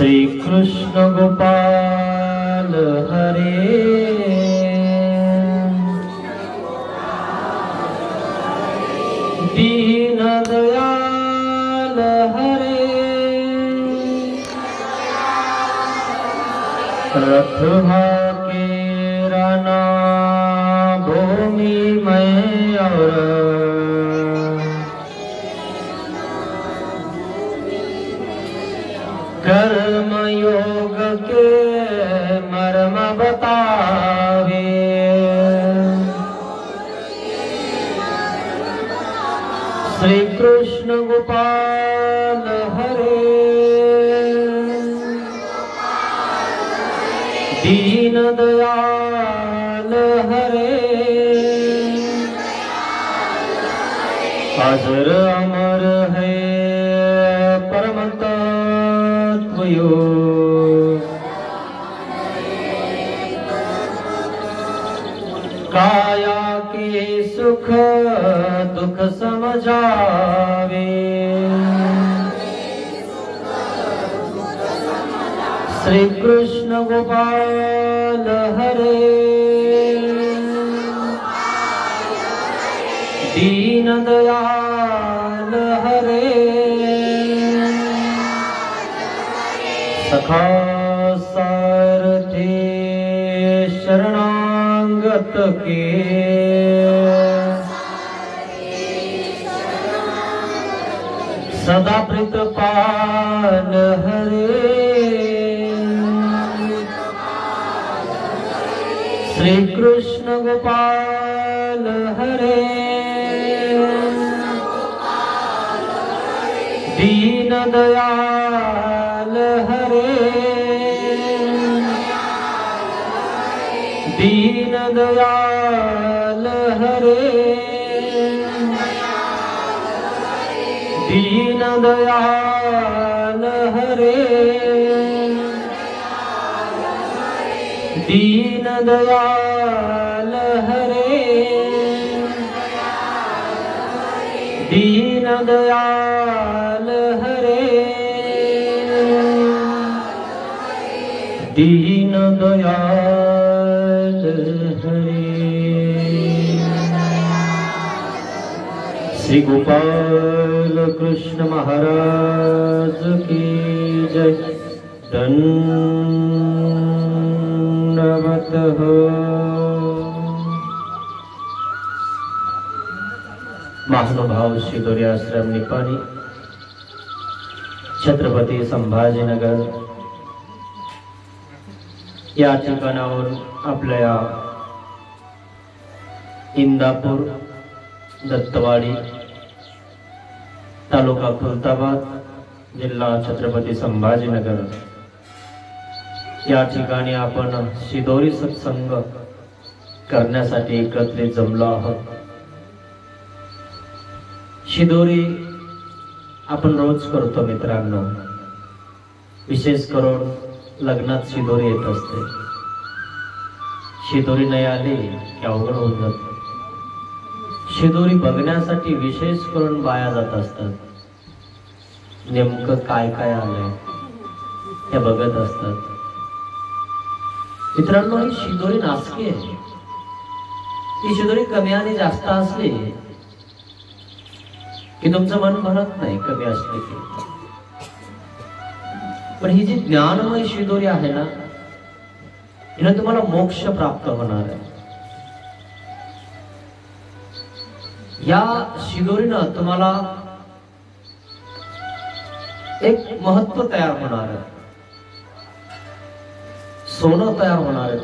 श्री कृष्ण गोपाल हरे दीन दयाल हरे रथवा के राना भूमि में और कर्म योग के मर्म बतावे श्री कृष्ण गोपाल हरे दीन दयाल हरे अजर अमर है परम तत्वयो काया के सुख दुख समझावे श्री कृष्ण गोपाल हरे दीन दयाल हरे सखा सारथी शरणागत के सदा प्रीतपाल हरे श्री कृष्ण गोपाल हरे दीन दयाल हरे दीन दयाल हरे दीन दयाल हरे दीन दयाल हरे दीन दयाल हरे दीन दयाल हरे। श्री गोपाल कृष्ण महाराज की जय। दंडवत हो। महानुभाव शिदोरी आश्रम निपाणी छत्रपती संभाजीनगर या ठिकाणावर आपल्या इंदापूर दत्तवाडी तालुका खुलताबाद जिल्हा छत्रपती संभाजीनगर या ठिकाणी आपण शिदोरी सत्संग करण्यासाठी एकत्रित जमलो आहोत। शिदोरी आपण रोज करतो मित्रांनो, विशेष करून लग्नात शिदोरी येत असते। शिदोरी नाही आली की अवघड होऊन जाते। शिदोरी बघण्यासाठी विशेष करून बाया जात असतात। नेमकं काय काय आलंय हे बघत असतात। मित्रांनो, ही शिदोरी नासकी आहे। ही शिदोरी कमी आणि जास्त असली की तुमचं मन भरत नाही, कमी असले की। पण ही जी ज्ञानमय शिदोरी आहे ना, हिला तुम्हाला मोक्ष प्राप्त होणार आहे। या शिदोरीनं तुम्हाला एक महत्व तयार होणार आहे, सोनं तयार होणार आहे,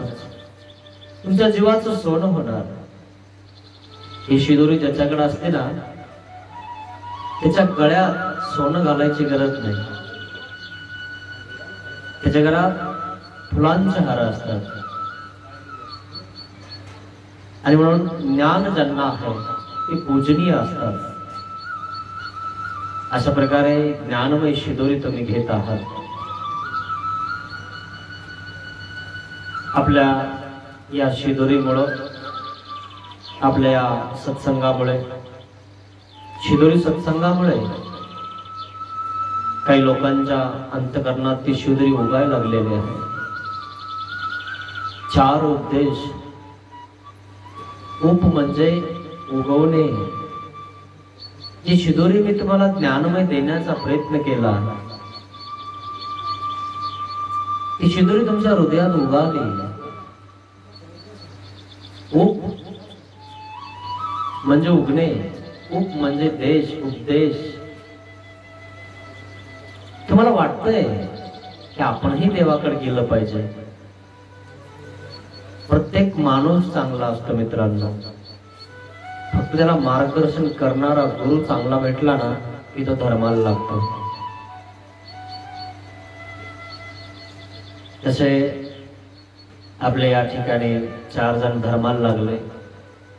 तुमच्या जीवाचं सोनं होणार। ही शिदोरी ज्याच्याकडे असते ना, त्याच्या गळ्यात सोनं घालायची गरज नाही, त्याच्या गळ्यात फुलांचे हार असतात। आणि म्हणून ज्ञान ज्यांना आहे ते पूजनीय असतात। अशा प्रकारे ज्ञानमय शिदोरी तुम्ही घेत आहात। आपल्या या शिदोरीमुळे, आपल्या या सत्संगामुळे, शिदोरी सत्संगामुळे काही लोकांच्या अंतकरणात ती शिवदरी उगायला लागलेली आहे. 4 उपदेश. उप म्हणजे उगवणे. जी शिदोरी मी तुम्हाला ज्ञानमय देण्याचा प्रयत्न केला, ती शिदोरी तुमच्या हृदयात उगाली. उप म्हणजे उगणे, उप म्हणजे देश, उपदेश. तुम्हाला वाटतंय की आपणही देवाकडे गेलं पाहिजे. प्रत्येक माणूस चांगला असतो मित्रांनो, फक्त त्याला मार्गदर्शन करणारा गुरु चांगला भेटला ना की तो धर्माला लागतो. तसे आपल्या या ठिकाणी 4 जण धर्माला लागले,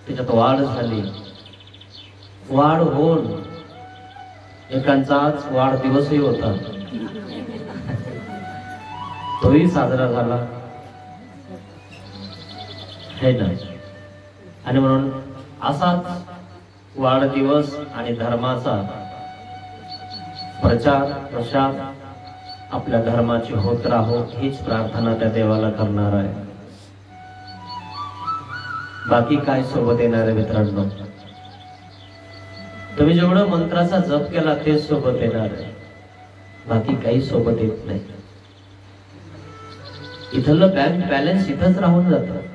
त्याच्यात वाढ झाली. वाढ होऊन एकांचाच वाढदिवसही होता, तोही साजरा झाला हे ना. आणि म्हणून असाच वाढदिवस आणि धर्माचा प्रचार प्रसार आपल्या धर्माची होत राहो, हीच प्रार्थना त्या देवाला करणार आहे. बाकी काय सोबत येणार आहे मित्रांनो? तुम्ही जेवढं मंत्राचा जप केला तेच सोबत येणार आहे, बाकी काही सोबत येत नाही. इथलं बँक बॅलन्स इथंच राहून जातं.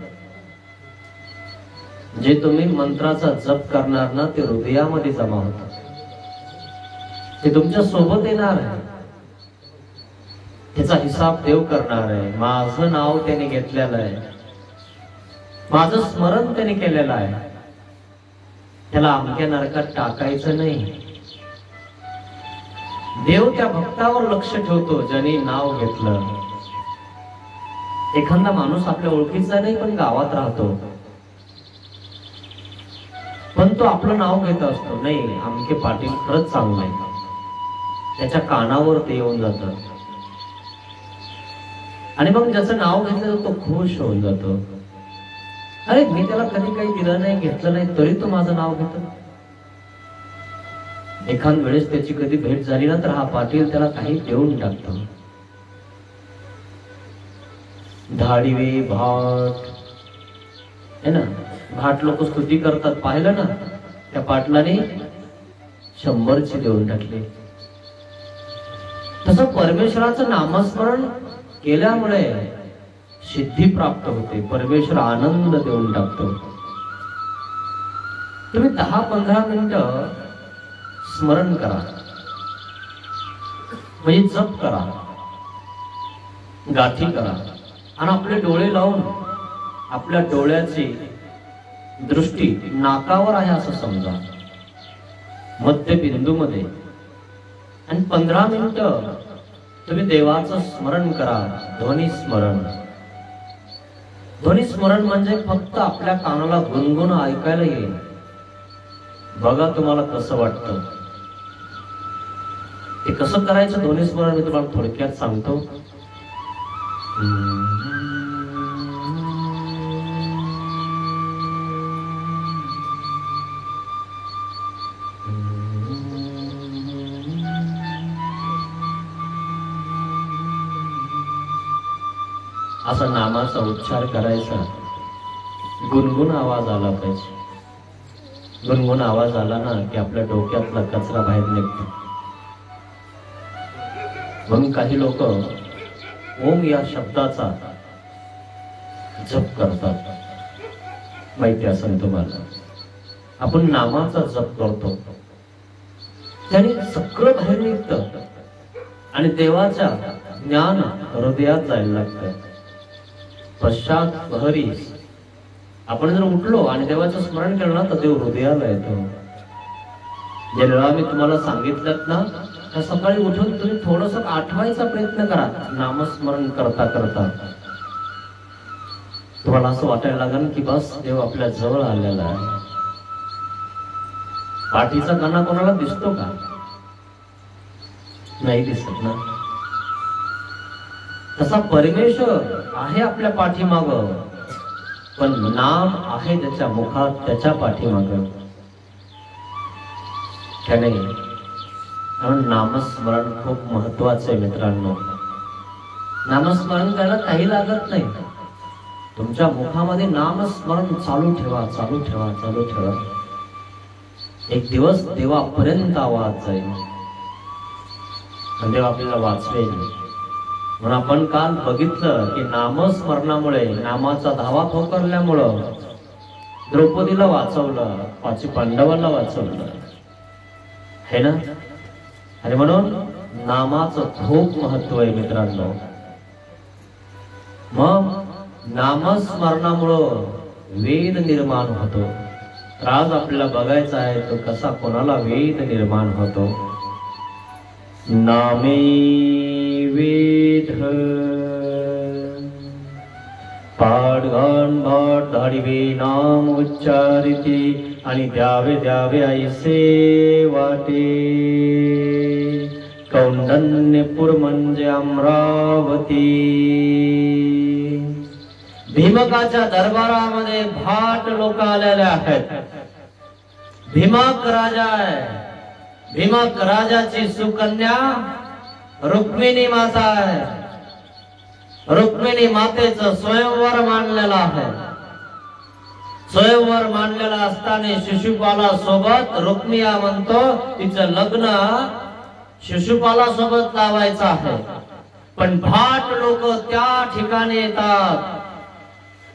जे तुम्ही मंत्राचा जप करणार ना ते हृदयामध्ये जमा होतं, ते तुमच्या सोबत येणार आहे. त्याचा हिसाब देव करणार आहे. माझं नाव त्याने घेतलेलं आहे, माझं स्मरण त्याने केलेलं आहे, त्याला अमक्या नरकात टाकायचं नाही. देव त्या भक्तावर लक्ष ठेवतो ज्याने नाव घेतलं. एखादा माणूस आपल्या ओळखीचा नाही पण गावात राहतो, पण तो आपलं नाव घेत असतो, नाही आमके पाटील खरंच चांगलं आहे, त्याच्या कानावर ते येऊन जात. आणि मग ज्याचं नाव घेतलं तो खुश होऊन जातो. अरे मी त्याला कधी काही दिलं नाही, घेतलं नाही, तरी तो माझं नाव घेतो. एखाद वेळेस त्याची कधी भेट झाली ना तर हा पाटील त्याला काही देऊन टाकतो. धाडिवे भाट है ना, भाट लोक स्तुती करतात, पाहिलं ना, त्या पाटलाने 100ची देऊन टाकले. तसं परमेश्वराचं नामस्मरण केल्यामुळे सिद्धी प्राप्त होते, परमेश्वर आनंद देऊन टाकतो. तुम्ही 10-15 मिनिटं स्मरण करा, म्हणजे जप करा, गाठी करा, आणि आपले डोळे लावून आपल्या डोळ्याची दृष्टी नाकावर आहे असं समजा, मध्यबिंदूमध्ये. आणि 15 मिनिटं तुम्ही देवाचं स्मरण करा. ध्वनी स्मरण. ध्वनी स्मरण म्हणजे फक्त आपल्या कानाला गुणगुण ऐकायला येईल. बघा तुम्हाला कसं वाटतं. ते कसं करायचं ध्वनी स्मरण मी तुम्हाला थोडक्यात सांगतो. असा नामाचा उच्चार करायचा. गुणगुण आवाज आला पाहिजे. गुणगुण आवाज आला ना की आपल्या डोक्यातला कचरा बाहेर निघतो. म्हणून काही लोक ओम या शब्दाचा जप करतात. माहिती असेल तुम्हाला, आपण नामाचा जप करतो त्याने सगळं बाहेर निघतं आणि देवाच्या ज्ञान हृदयात जायला लागतं. पश्चात बहरी आपण जर उठलो आणि देवाचं स्मरण केलं ना तर देव हृदयाला येतो. जे वेळा मी तुम्हाला सांगितलं ना त्या सकाळी उठून तुम्ही थोडस आठवायचा प्रयत्न करा. नामस्मरण करता करता तुम्हाला असं वाटायला लागेल की बस देव आपल्या जवळ आलेला आहे. पाठीचा कणा कोणाला दिसतो का? नाही दिसत ना. तसा परमेश्वर आहे आपल्या पाठीमाग, पण नाम आहे त्याच्या मुखात, त्याच्या पाठीमाग. त्याने म्हणून नामस्मरण खूप महत्वाचं आहे मित्रांनो. नामस्मरण करायला काही लागत नाही. तुमच्या मुखामध्ये नामस्मरण चालू ठेवा, चालू ठेवा, चालू ठेवा. एक दिवस देवापर्यंत आवाज जाईल आणि देव आपल्याला वाचवेल. म्हणून आपण काल बघितलं की नामस्मरणामुळे, नामाचा धावा ठोकरल्यामुळं द्रौपदीला वाचवलं, 5 पांडवांना वाचवलं है ना. आणि म्हणून नामाचं खूप महत्व आहे मित्रांनो. मग नामस्मरणामुळं वेद निर्माण होतो. तर आज आपल्याला बघायचा आहे तो कसा कोणाला वेद निर्माण होतो. नामे वेद पाडगान भाट धाडिवे नाम उच्चारिती आणि द्यावे द्यावे ऐसे वाटे. कौंडण्यपूर म्हणजे अमरावती. भीमकाच्या दरबारामध्ये भाट लोक आलेले आहेत. भीमक राजा आहे. भीमक राजाची सुकन्या रुक्मिणी माता आहे. रुक्मिणी मातेचं स्वयंवर मांडलेलं आहे. स्वयंवर मांडलेला असताना शिशुपाला सोबत रुक्मिया म्हणतो तिचं लग्न शिशुपाला सोबत लावायचं आहे. पण भाट लोक त्या ठिकाणी येतात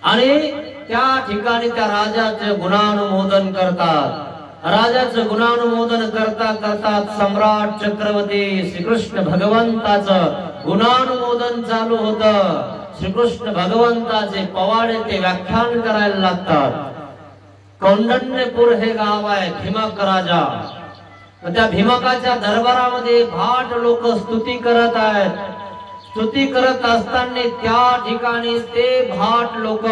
आणि त्या ठिकाणी त्या राजाचे गुणानुमोदन करतात. राजाचं गुणानुमोदन करता करता सम्राट चक्रवर्ती श्रीकृष्ण भगवंताचं गुणानुमोदन चालू होतं. श्रीकृष्ण भगवंताचे पवाडे ते व्याख्यान करायला लागतात. कौंडण्यपूर हे गाव आहे. भीमक राजा, त्या भीमकाच्या दरबारामध्ये भाट लोक स्तुती करत आहेत. स्तुती करत असताना त्या ठिकाणी ते भाट लोक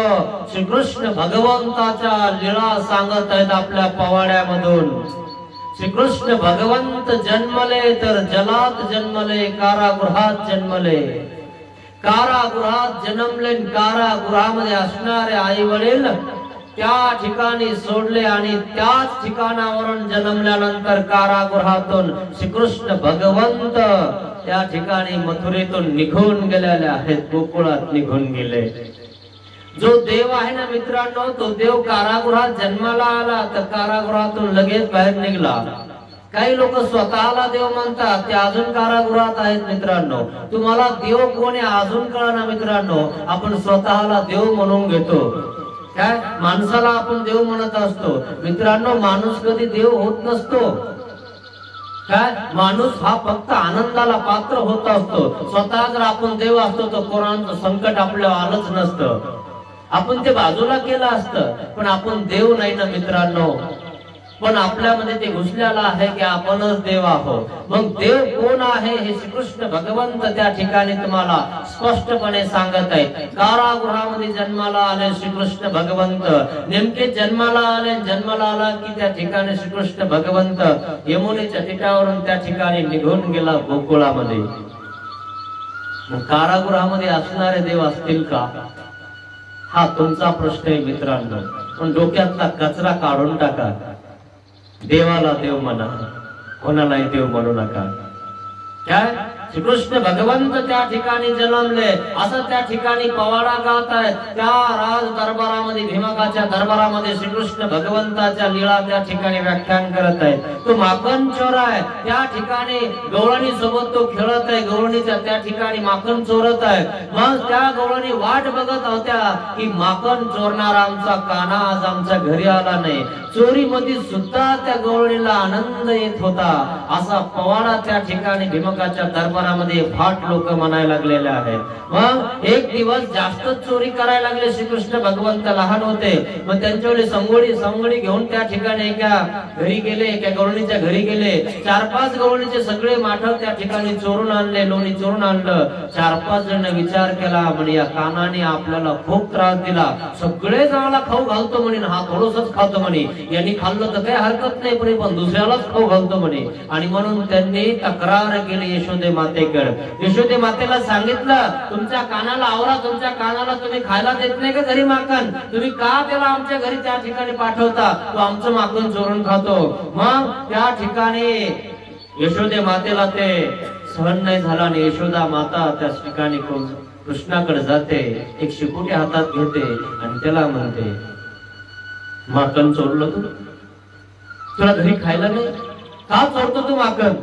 श्रीकृष्ण भगवंताच्या लीला सांगत आहेत आपल्या पवाड्यामधून. श्रीकृष्ण भगवंत जन्मले तर जलात जन्मले, कारागृहात जन्मले. कारागृहात जन्मले, कारागृहामध्ये असणारे आई वडील त्या ठिकाणी सोडले आणि त्याच ठिकाणावरून जन्मल्यानंतर कारागृहातून श्रीकृष्ण भगवंत त्या ठिकाणी मथुरेतून निघून गेलेले आहेत. गोकुळात निघून गेले. जो देव आहे ना मित्रांनो, तो देव कारागृहात जन्माला आला तर कारागृहातून लगेच बाहेर निघाला. काही लोक स्वतःला देव म्हणतात, ते अजून कारागृहात आहेत. मित्रांनो, तुम्हाला देव कोण आहे अजून कळना. मित्रांनो, आपण स्वतःला देव म्हणून घेतो. काय माणसाला आपण देव म्हणत असतो. मित्रांनो, माणूस कधी देव होत नसतो. काय माणूस हा फक्त आनंदाला पात्र होत असतो. स्वतः जर आपण देव असतो तर कोरोनाचं संकट आपल्याला आलंच नसतं. आपण ते बाजूला केलं असतं. पण आपण देव नाही ना मित्रांनो. पण आपल्यामध्ये ते घुसलेलं आहे की आपणच देव आहोत. मग देव कोण आहे हे श्रीकृष्ण भगवंत त्या ठिकाणी तुम्हाला स्पष्टपणे सांगत आहे. कारागृहामध्ये जन्माला आले श्रीकृष्ण भगवंत. नेमके जन्माला आले. जन्माला आला की त्या ठिकाणी श्रीकृष्ण भगवंत यमुनेच्या तिठावरून त्या ठिकाणी निघून गेला गोकुळामध्ये. कारागृहामध्ये असणारे देव असतील का, हा तुमचा प्रश्न आहे मित्रांनो. पण डोक्यातला कचरा काढून टाका. देवाला देव म्हणा, कोणालाही देव म्हणू नका. काय श्रीकृष्ण भगवंत त्या ठिकाणी जन्मले असं त्या ठिकाणी पवाडा गात आहे. त्या राज दरबारामध्ये, भीमकाच्या दरबारामध्ये श्रीकृष्ण भगवंताच्या लीला त्या ठिकाणी व्याख्यान करत आहे. तो माखन चोर आहे. त्या ठिकाणी गवळणी सोबत तो खेळत आहे. गवळणीच्या त्या ठिकाणी माखन चोरत आहे. मग त्या गवळणी वाट बघत होत्या की माखन चोरणारा आमचा कान्हा आज आमच्या घरी आला नाही. चोरीमध्ये सुद्धा त्या गवळणीला आनंद येत होता. असा पवाडा त्या ठिकाणी भीमकाच्या दरबारामध्ये भाट लोक म्हणायला लागलेले आहेत. मग एक दिवस जास्त चोरी करायला लागले. श्रीकृष्ण भगवंत लहान होते. मग त्यांच्याकडे संगोडी घेऊन त्या ठिकाणी एका घरी गेले. एका गवळणीच्या घरी गेले. 4-5 गवळणीचे सगळे माठ त्या ठिकाणी चोरून आणले. लोणी चोरून आणलं. 4-5 जण विचार केला म्हणे या कानाने आपल्याला खूप त्रास दिला. सगळे जणाला खाऊ घालतो म्हणे, हा थोडंसंच खातो म्हणे. यांनी खाल्लं तर काही हरकत नाही, पण दुसऱ्यालाच खाऊ घालतो म्हणे. आणि म्हणून त्यांनी तक्रार केली यशोदे मातेकडे. यशोदे मातेला सांगितलं, तुमच्या कानाला आवरा. तुमच्या कानाला तुम्ही खायला देत नाही का घरी माखन? तुम्ही का त्याला आमच्या घरी त्या ठिकाणी पाठवता? तो आमचं माखन चोरून खातो. मग त्या ठिकाणी यशोदे मातेला ते सहन नाही झाला आणि यशोदा माता त्या ठिकाणी कृष्णाकडे जाते, एक शिकुटी हातात घेते आणि त्याला म्हणते, माकन चोरलं तू? तुला घरी खायला नाही का चोरतो तू माकन?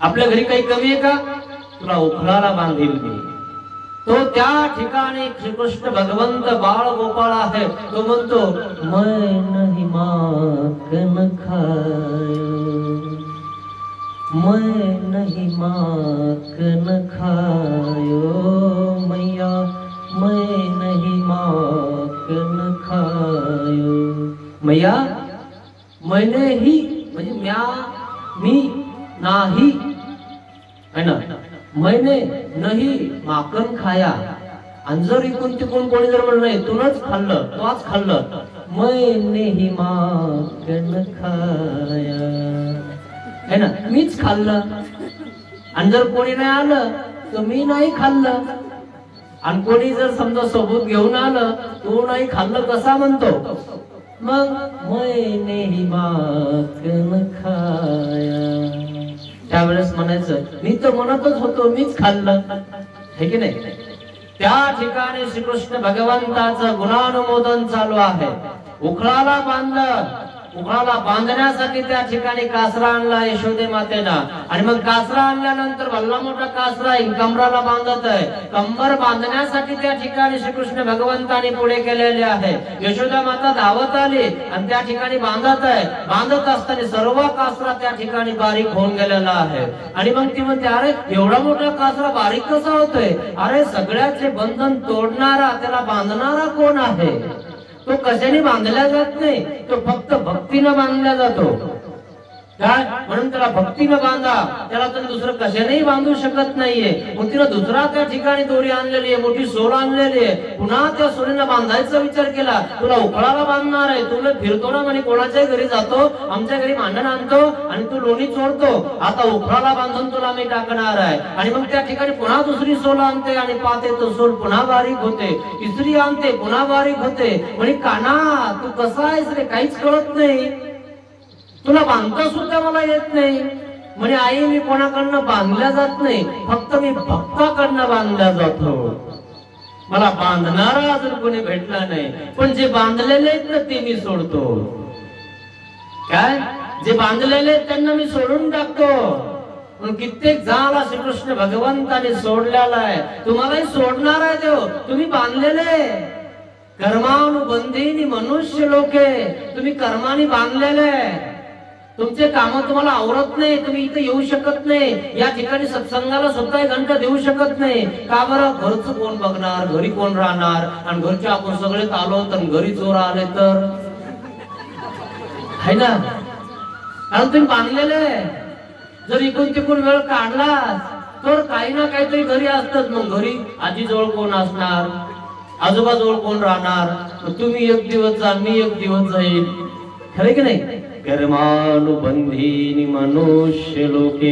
आपल्या घरी काही कमी आहे का? तुला उखळाला बांधील मी. तो त्या ठिकाणी श्रीकृष्ण भगवंत बाळ गोपाळ आहे. तो म्हणतो, मैं नहीं माकन खायो, मैं नहीं माकन खायो मैया, मैं नहीं माकन खायो. मैया मैंने ही म्हणजे म्या मी नाही है ना, मैंने नहीं माकन खाया. आणि जर इकडून तिकडून कोणी जर म्हणलं नाही तूच खाल्लं, तोच खाल्लं, मैंने ही माकन खाया है ना, मीच खाल्लं. आणि जर कोणी नाही आलं तर मी नाही खाल्लं. आणि कोणी जर समजा सोबत घेऊन आलं, तू नाही खाल्लं कसा म्हणतो? मग मैंने ही माकन खाया. त्यावेळेस म्हणायचं, मी तर म्हणतच होतो मीच खाल्लं, हे की नाही. त्या ठिकाणी श्रीकृष्ण भगवंताचं गुणानुमोदन चालू आहे. उखळाला बांधलं, उखळाला बांधण्यासाठी त्या ठिकाणी कासरा आणला यशोदे मातेनं. आणि मग कासरा आणल्यानंतर भल्ला मोठा कासरा कंबराला बांधत आहे. कंबर बांधण्यासाठी त्या ठिकाणी श्रीकृष्ण भगवंताने पुढे केलेले आहे. यशोदा माता धावत आली आणि त्या ठिकाणी बांधत आहे. बांधत असताना सर्व कासरा त्या ठिकाणी बारीक होऊन गेलेला आहे. आणि मग ती म्हणते, अरे एवढा मोठा कासरा बारीक कसा होतोय? अरे सगळ्याचे बंधन तोडणारा, त्याला बांधणारा कोण आहे? तो कशाने बांधला जात नाही, तो फक्त भक्तीनं बांधला जातो. काय म्हणून त्याला भक्तीनं बांधा, त्याला तर दुसरं कशानेही बांधू शकत नाहीये. मग तिला दुसरा त्या ठिकाणी दोरी आणलेली आहे, मोठी सोल आणलेली आहे. पुन्हा त्या सोलीनं बांधायचा विचार केला. तुला उखळाला बांधणार आहे, तुला फिरतो ना म्हणे, कोणाच्या घरी जातो, आमच्या घरी मांडण आणतो आणि तू लोणी चोरतो, आता उखळाला बांधून तुला मी टाकणार आहे. आणि मग त्या ठिकाणी पुन्हा दुसरी सोल आणते आणि पाहते तो सोल पुन्हा बारीक होते. तिसरी आणते, पुन्हा बारीक होते. म्हणे, काना तू कसा आहेस रे, काहीच कळत नाही, तुला बांधता सुद्धा मला येत नाही. म्हणे, आई मी कोणाकडनं बांधल्या जात नाही, फक्त मी भक्ताकडनं बांधल्या जातो. मला बांधणारा अजून कोणी भेटला नाही, पण जे बांधलेले आहेत ना ते मी सोडतो. काय जे बांधलेले आहेत त्यांना मी सोडून टाकतो. पण कित्येक जणाला श्रीकृष्ण भगवंताने सोडलेला आहे. तुम्हालाही सोडणार आहे देव. तुम्ही बांधलेले कर्मानुबंधीनी मनुष्य लोके, तुम्ही कर्माने बांधलेले. तुमचे काम तुम्हाला आवरत नाही, तुम्ही इथे येऊ शकत नाही, या ठिकाणी सत्संगाला सुद्धा एक घंटा देऊ शकत नाही. का बरं? घरचं कोण बघणार, घरी कोण राहणार? आणि घरचे आपण सगळेच आलो तर घरी चोर आले तर है ना. कारण तुम्ही बांधलेले. जर इकडून तिकडून वेळ काढला तर काही ना काहीतरी घरी असतात. मग घरी आजीजवळ कोण असणार, आजोबाजवळ कोण राहणार? तुम्ही एक दिवस जा, मी एक दिवस जाईल, खरे की नाही. कर्मानुबंधीनी मनुष्य लोके,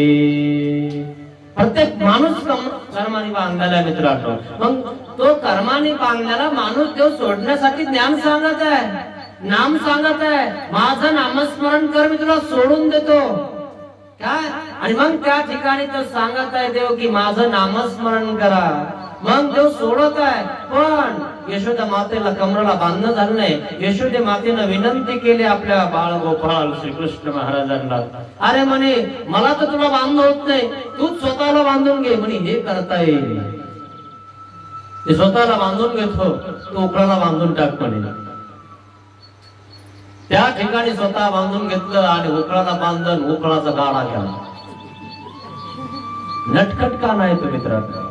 प्रत्येक माणूस कर्माने बांधलेला मित्रांनो. मग तो कर्माने बांधलेला माणूस देव सोडण्यासाठी ज्ञान सांगत आहे, नाम सांगत आहे. माझं नामस्मरण कर, मी तुला सोडून देतो. काय? आणि मग त्या ठिकाणी तो सांगत आहे देव की माझं नामस्मरण करा. मग देव सोडत आहे. पण यशोदा मातेला कमराला बांधणं झालं नाही. यशोदे मातेनं विनंती केली आपल्या बाळ गोपाळ श्रीकृष्ण महाराजांना, अरे म्हणे मला तर तुला बांधणं होत नाही, तूच स्वतःला बांधून घे. म्हणे हे करता येईल, ते स्वतःला बांधून घेतो, तू उखळाला बांधून टाक म्हणे. त्या ठिकाणी स्वतः बांधून घेतलं आणि उखळाला बांधून उखळाचा गाडा केला. नटखट का नाही तो मित्रांनो.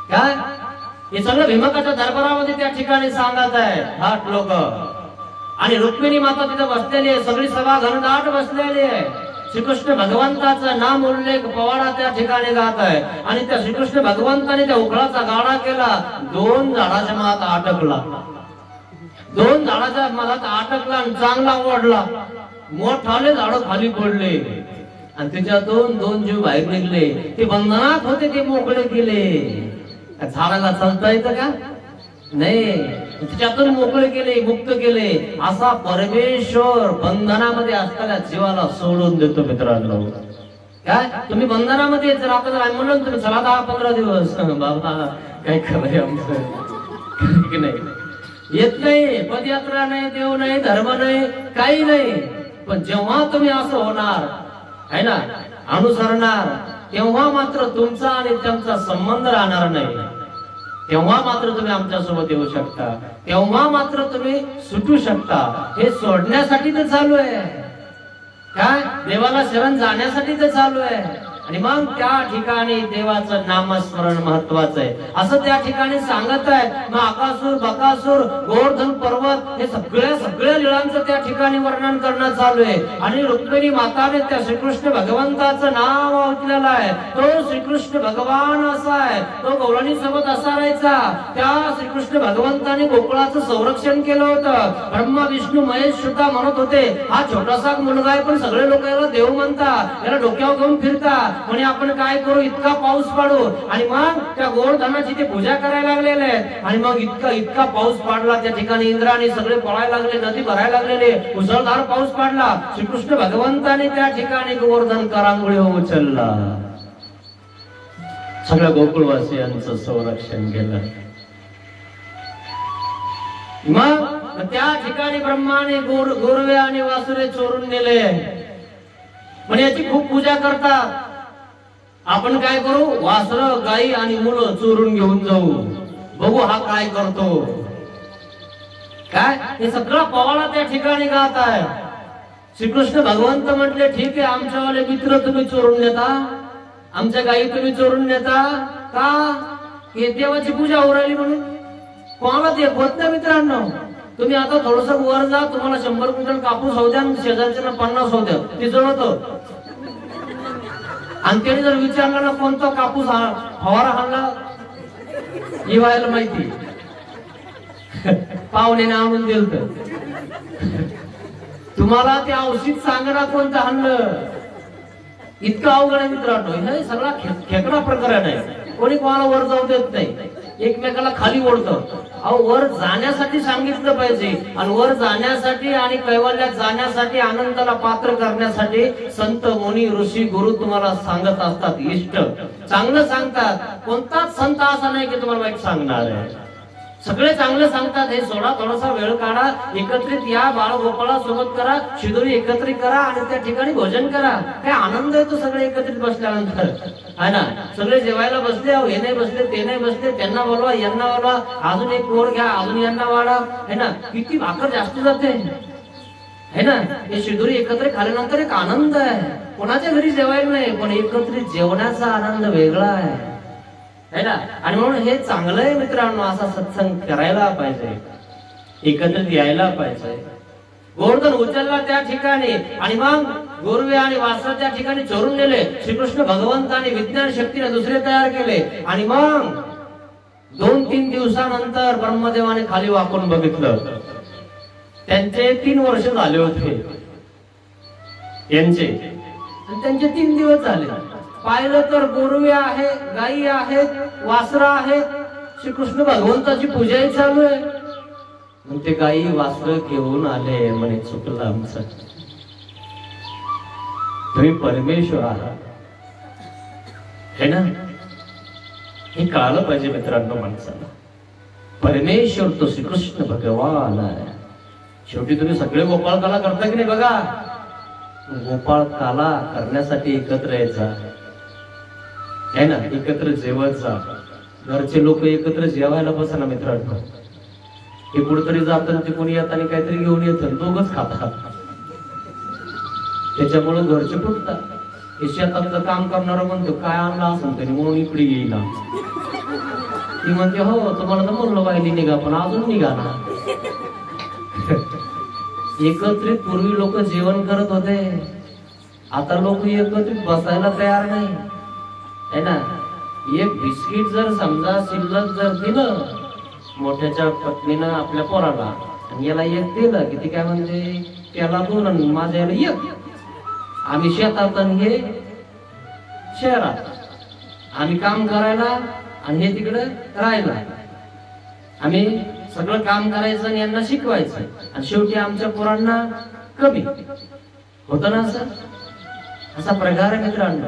काय हे सगळं भीमकाच्या दरबारामध्ये त्या ठिकाणी सांगत आहे थाट लोक. आणि रुक्मिणी माता तिथे बसलेली आहे, सगळी सभा घनदाट बसलेली आहे. श्रीकृष्ण भगवंताचं नाम उल्लेख पवाडा त्या ठिकाणी गात आहे. आणि त्या श्रीकृष्ण भगवंताने त्या उखळाचा गाडा केला. 2 झाडाच्या मात अटकला, 2 झाडाच्या मात अटकला आणि चांगला ओढला. मोठाले झाड खाली पडले आणि त्याच्यातून 2 जीव बाहेर निघले. ते बंधनात होते, ते मोकळे केले. झाडाला चालता येतं का? नाही. त्याच्यातून मोकळे केले, मुक्त केले, असा परमेश्वर बंधनामध्ये असताना जीवाला सोडून देतो मित्रांनो. काय तुम्ही बंधनामध्ये जर आपण म्हणलं तुम्ही चला 10-15 दिवस बाबा काय खरं आमचं की नाही, येत नाही, पदयात्रा नाही, देव नाही, धर्म नाही, काही नाही. पण जेव्हा तुम्ही असं होणार है ना, अनुसरणार, तेव्हा मात्र तुमचा आणि त्यांचा संबंध राहणार नाही. तेव्हा मात्र तुम्ही आमच्या सोबत येऊ शकता, तेव्हा मात्र तुम्ही सुटू शकता. हे सोडण्यासाठी ते चालू आहे, काय देवाला शरण जाण्यासाठी ते चालू आहे. आणि मग त्या ठिकाणी देवाचं नामस्मरण महत्वाचं आहे असं त्या ठिकाणी सांगत आहे. मग आकासूर, बकासूर, गोवर्धन पर्वत हे सगळ्या लीळांचं त्या ठिकाणी वर्णन करणं चालू आहे. आणि रुक्मिणी माताने त्या श्रीकृष्ण भगवंताचं नाव ऐकलेलं आहे. तो श्रीकृष्ण भगवान असा आहे, तो गौराणी सोबत असा राहायचा. त्या श्रीकृष्ण भगवंताने गोकुळाचं संरक्षण केलं होतं. ब्रह्मा विष्णू महेश सुद्धा म्हणत होते हा छोटासा मुलगा आहे, पण सगळे लोक याला देव म्हणतात, याला डोक्यावर घेऊन फिरतात, म्हणजे आपण काय करू, इतका पाऊस पाडू. आणि मग त्या गोवर्धनाची ते पूजा करायला लागलेले आहेत. आणि मग इतका पाऊस पाडला त्या ठिकाणी, इंद्राने सगळे पळायला लागले, नदी भरायला लागलेले, मुसळधार पाऊस पाडला. श्रीकृष्ण भगवंताने त्या ठिकाणी गोवर्धन करांगोळी उचलला, सगळ्या गोकुळवासियांचं संरक्षण केलं. मग त्या ठिकाणी ब्रह्माने गोरवे आणि वासुरे चोरून नेले. पण याची खूप पूजा करतात. आपण काय करू, वासर, गाई आणि मुलं चोरून घेऊन जाऊ, बघू हा काय करतो. काय हे सगळं पवाडा त्या ठिकाणी गात आहे. श्रीकृष्ण भगवंत म्हटले ठीक आहे, आमच्यावाले मित्र तुम्ही चोरून नेता, आमच्या गाई तुम्ही चोरून नेता का, हे देवाची पूजा होऊ राहिली म्हणून. कोणाला ते होत नाही मित्रांनो. तुम्ही आता थोडस वर जा, तुम्हाला 100 क्विंटल कापूस होऊ द्या, शेजारच्या 50 होऊ द्या, ते जळत. आणि त्याने जर विचारलं ना कोणता कापूस फवारा हाणला, व्हायला माहिती पाहुण्याने आणून दिल तर तुम्हाला ते औषध सांगणं कोणतं हाणलं. इतकं अवघड आहे मित्रांनो. हे सगळा खेकडा प्रकार नाही. कोणी कोणाला वर जाऊ देत नाही, एकमेकाला खाली ओढतं. अहो वर जाण्यासाठी सांगितलं पाहिजे, आणि वर जाण्यासाठी आणि कैवल्यात जाण्यासाठी, आनंदाला पात्र करण्यासाठी संत, मुनी, ऋषी, गुरु तुम्हाला सांगत असतात. इष्ट चांगलं सांगतात. कोणताच संत असा नाही की तुम्हाला वाईट सांगणार आहे. सगळे चांगले सांगतात. हे सोडा, थोडासा वेळ काढा, एकत्रित या, बाळगोपाळा सोबत करा, शिदोरी एकत्रित करा आणि त्या ठिकाणी भोजन करा. काय आनंद येतो सगळे एकत्रित बसल्यानंतर, है ना. सगळे जेवायला बसले, हे नाही बसले, ते नाही बसले, त्यांना बोलवा, यांना बोलवा, अजून एक पोर घ्या, अजून यांना वाढा, है ना. किती भाकर जास्त जाते, है ना. हे शिदोरी एकत्र खाल्यानंतर एक आनंद आहे. कोणाच्या घरी जेवायला नाही, पण एकत्रित जेवण्याचा आनंद वेगळा आहे, है ना. आणि म्हणून हे चांगलं आहे मित्रांनो. असा सत्संग करायला पाहिजे, एकत्रित यायला पाहिजे. गोवर्धन उचलला त्या ठिकाणी, आणि मग गोरवे आणि वासर त्या ठिकाणी चोरून नेले. श्रीकृष्ण भगवंताने विज्ञान शक्तीने दुसरे तयार केले. आणि मग 2-3 दिवसानंतर ब्रह्मदेवाने खाली वाकून बघितलं. त्यांचे 3 वर्ष झाले होते यांचे, आणि त्यांचे 3 दिवस झाले. पाहिलं तर गोरवे आहे, गायी आहेत, वासरा आहेत. श्रीकृष्ण भगवंताची पूजाही चालू आहे. मग ते गायी वासर घेऊन आले, म्हणे चुकलं आमचं, तुम्ही परमेश्वर आहात, है ना. हे कळालं पाहिजे मित्रांनो माणसाला. परमेश्वर तो श्रीकृष्ण भगवान आहे. शेवटी तुम्ही सगळे गोपाळकाला करता की नाही बघा. गोपाळकाला करण्यासाठी एकत्र यायचा, है ना. एकत्र जेवत जा. घरचे लोक एकत्र जेवायला बसा ना मित्रांनो. हे कुठेतरी जातात, ते कोणी येताना काहीतरी घेऊन येतात, दोघच खातात. त्याच्यामुळे घरचे फुटतात. हे शेतातलं काम करणार म्हणतो काय आणलं असं तरी म्हणून इकडे येईल. ती म्हणते हो तुम्हाला तर म्हणलं पाहिजे निघा, पण अजून निघा ना. एकत्रित पूर्वी लोक जेवण करत होते, आता लोक एकत्रित बसायला तयार नाही, है ना. एक बिस्किट जर समजा शिल्लक जर दिलं मोठ्याच्या पत्नीनं आपल्या पोराला, आणि याला एक दिलं की ती काय म्हणते, त्याला 2 आणि माझ्या याला 1. आम्ही शेतात आणि हे शहरात, आम्ही काम करायला आणि हे तिकडे राहायला. आम्ही सगळं काम करायचं आणि यांना शिकवायचं, आणि शेवटी आमच्या पोरांना कमी होतं ना असा प्रकार आहे मित्रांनो.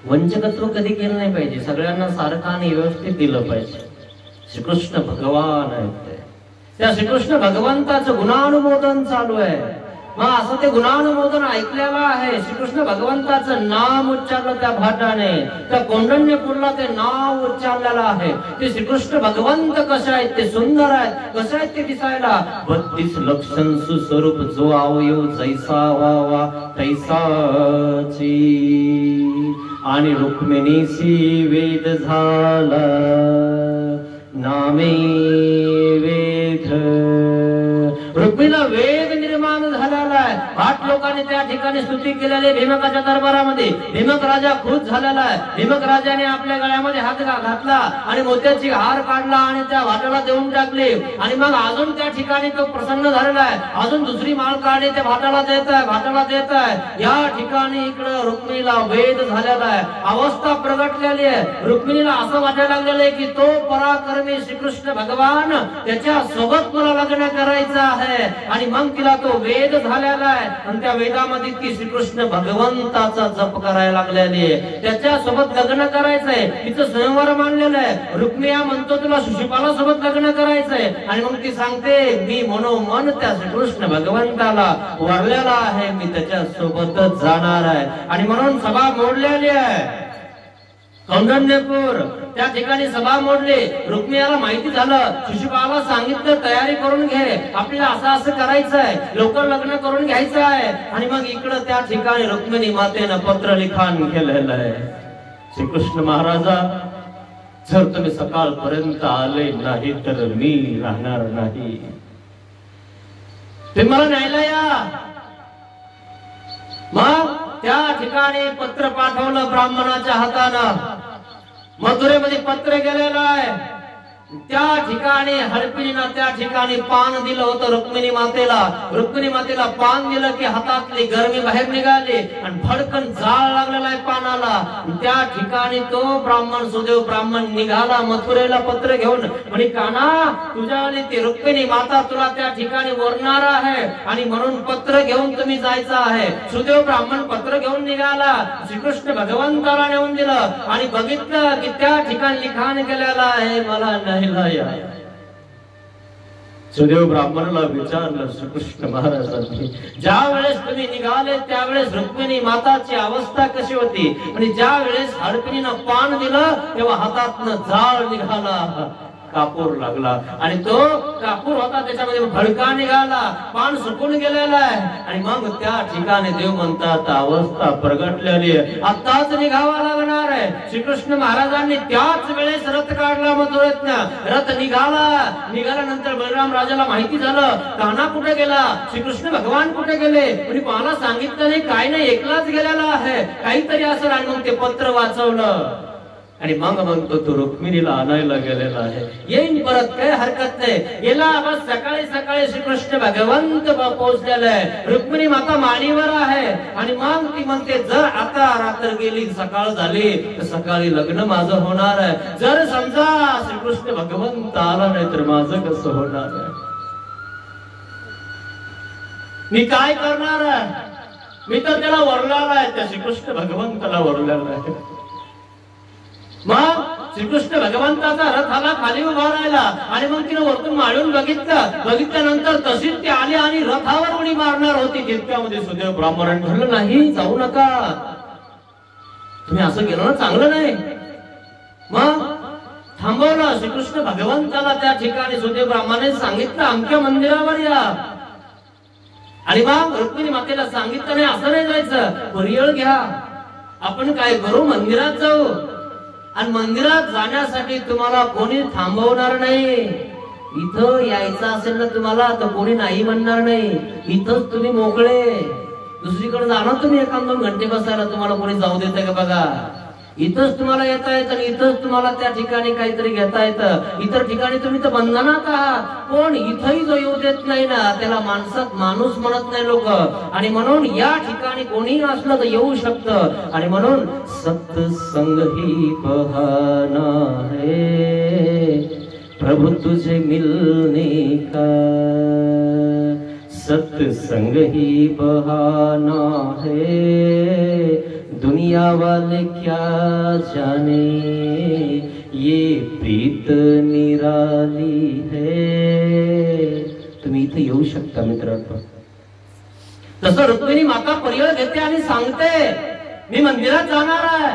वंचकत्व कधी केलं नाही पाहिजे, सगळ्यांना सारखं आणि व्यवस्थित दिलं पाहिजे. श्रीकृष्ण भगवान आहेत, त्या श्रीकृष्ण भगवंताचं गुणानुमोदन चालू आहे. मग असं ते गुणानुमोदन ऐकलेलं आहे. श्रीकृष्ण भगवंताचं नाम उच्चारलं त्या भाटाने, त्या कौंडण्यपूरला ते नाव उच्चारलेलं आहे. ते श्रीकृष्ण भगवंत कसे आहेत, ते सुंदर आहेत, कसे आहेत ते दिसायला. 32 लक्षण सुस्वरूप, जो अवयव जैसा व्हावा तैसाची, आणि रुक्मिणीशी वेद झाला नामे वेद. रुक्मिणीला वेद निर्माण झालेला आहे. 8 लोकांनी त्या ठिकाणी स्तुती केलेली भीमकाच्या दरबारामध्ये. भीमक राजा खुश झालेला आहे. भीमक राजाने आपल्या गळ्यामध्ये हात घातला आणि मोत्याची हार काढला आणि त्या भाटाला देऊन टाकले. आणि मग अजून त्या ठिकाणी तो प्रसन्न झालेला आहे. अजून दुसरी माळ काढली त्या भाटाला देत आहे, भाटाला देत आहे. या ठिकाणी इकडं रुक्मिणीला वेद झालेला आहे, अवस्था प्रगटलेली आहे. रुक्मिणीला असं वाटायला लागलेलं आहे की तो पराक्रमी श्रीकृष्ण भगवान, त्याच्या सोबत मला लग्न करायचं आहे. आणि मग तिला तो वेद झालेला आहे, आणि त्या वेदामध्ये ती श्रीकृष्ण भगवंताचा जप करायला लागलेली आहे. त्याच्या सोबत लग्न करायचंय, तिचं स्वयंवर मानलेलं आहे. रुक्मिया म्हणतो तुला शिशुपाला सोबत लग्न करायचंय, आणि मग ती सांगते मी मनोमन त्या श्रीकृष्ण भगवंताला वरलेला आहे, मी त्याच्या सोबतच जाणार आहे. आणि म्हणून सभा मोडलेली आहे. कौंडण्यपूर त्या ठिकाणी सभा मोडली. रुक्मिणीला माहिती झालं, शिशुपाला सांगितलं तयारी करून घे, आपल्याला असं असं करायचंय, लवकर लग्न करून घ्यायचं आहे. आणि मग इकडं त्या ठिकाणी रुक्मिणी मातेनं पत्र लिखाण केलेलं आहे. श्रीकृष्ण महाराजा, जर तुम्ही सकाळपर्यंत आले नाही तर मी राहणार नाही, तुम्ही मला न्यायला या. मग त्या ठिकाणी पत्र पाठवलं ब्राह्मणाच्या हातानं. मथुरेमध्ये पत्र गेलेलं आहे. त्या ठिकाणी हडपिणीनं त्या ठिकाणी पान दिलं होतं रुक्मिणी मातेला. रुक्मिणी मातेला पान दिलं की हातातली गरमी बाहेर निघाली आणि फडकन जाळ लागलेला आहे पानाला. त्या ठिकाणी तो ब्राह्मण, सुदेव ब्राह्मण निघाला मथुरेला पत्र घेऊन. म्हणे काना, तुझ्यावाली ती रुक्मिणी माता तुला त्या ठिकाणी वरणार आहे, आणि म्हणून पत्र घेऊन तुम्ही जायचं आहे. सुदेव ब्राह्मण पत्र घेऊन निघाला, श्रीकृष्ण भगवंताला नेऊन दिलं आणि बघितलं की त्या ठिकाणी लिखाण केलेलं आहे, मला सुदेव ब्राह्मणाला विचारलं श्रीकृष्ण महाराजांनी, ज्या वेळेस तुम्ही निघाले त्यावेळेस रुक्मिणी माताची अवस्था कशी होती, आणि ज्या वेळेस हडपिणीनं पान दिलं तेव्हा हातातनं जाळ निघाला, कापूर लागला, आणि तो कापूर होता त्याच्यामध्ये भडका निघाला, पान सुकून गेलेला आहे. आणि मग त्या ठिकाणी देव म्हणतात अवस्था प्रगटलेली आहे, आताच निघावा लागणार आहे. श्रीकृष्ण महाराजांनी त्याच वेळेस रथ काढला मथुरेतनं. रथ निघाल्यानंतर बलराम राजाला माहिती झालं कान्हा कुठे गेला, श्रीकृष्ण भगवान कुठे गेले. म्हणजे मला सांगितलं नाही, काय नाही, एकलाच गेलेला आहे, काहीतरी असं. आणि मग ते पत्र वाचवलं आणि मग म्हणतो तो रुक्मिणीला आणायला गेलेला आहे, येईन परत, काही हरकत नाही. गेला बस सकाळी सकाळी श्रीकृष्ण भगवंत पोहोचलेला आहे. रुक्मिणी माता मांडीवर आहे. आणि मग ती म्हणते जर आता रात्र गेली, सकाळ झाली, तर सकाळी लग्न माझं होणार आहे. जर समजा श्रीकृष्ण भगवंत आला नाही तर माझं कसं होणार आहे, मी काय करणार आहे. मी तर त्याला वरलेला आहे, त्या श्रीकृष्ण भगवंताला वरलेला आहे. मग श्रीकृष्ण भगवंताचा रथ आला, खाली उभा राहिला, आणि मग तिने वरतून माळून बघितल्यानंतर तशीच ती आली आणि रथावर उडी मारणार होती. तितक्यामध्ये सुदेव ब्राह्मण म्हणलं नाही, जाऊ नका, तुम्ही असं केलं ना चांगलं नाही. मग थांबवलं. श्रीकृष्ण भगवंताला त्या ठिकाणी सुदेव ब्राह्मणाने सांगितलं अमक्या मंदिरावर या. आणि मग रुक्मिणी मातेला सांगितलं नाही, असं नाही जायचं, परियळ घ्या, आपण काय करू, मंदिरात जाऊ. आणि मंदिरात जाण्यासाठी तुम्हाला कोणी थांबवणार नाही. इथं यायचं असेल ना तुम्हाला तर कोणी नाही म्हणणार नाही, इथंच तुम्ही मोकळे. दुसरीकडे जाणार तुम्ही 1-2 घंटे बसायला, तुम्हाला कोणी जाऊ देतं का बघा. इथंच तुम्हाला येता येतं, इथंच तुम्हाला त्या ठिकाणी काहीतरी घेता येतं. इतर ठिकाणी तुम्ही तर बंधनात आहात, पण इथंही जो येऊ देत नाही ना त्याला माणसात माणूस म्हणत नाही लोक. आणि म्हणून या ठिकाणी कोणी असलं तर येऊ शकतं. आणि म्हणून सत्संग ही बहाना है, प्रभु तुझे मिलने का सत्संग ही बहाना है, दुनिया वाले क्या जाने ये प्रीत निराली है। तुम्ही इथे येऊ शकता मित्रांनो। तसं रुक्मिणी माता पर्याय घेते आणि सांगते मी मंदिरात जाणार आहे।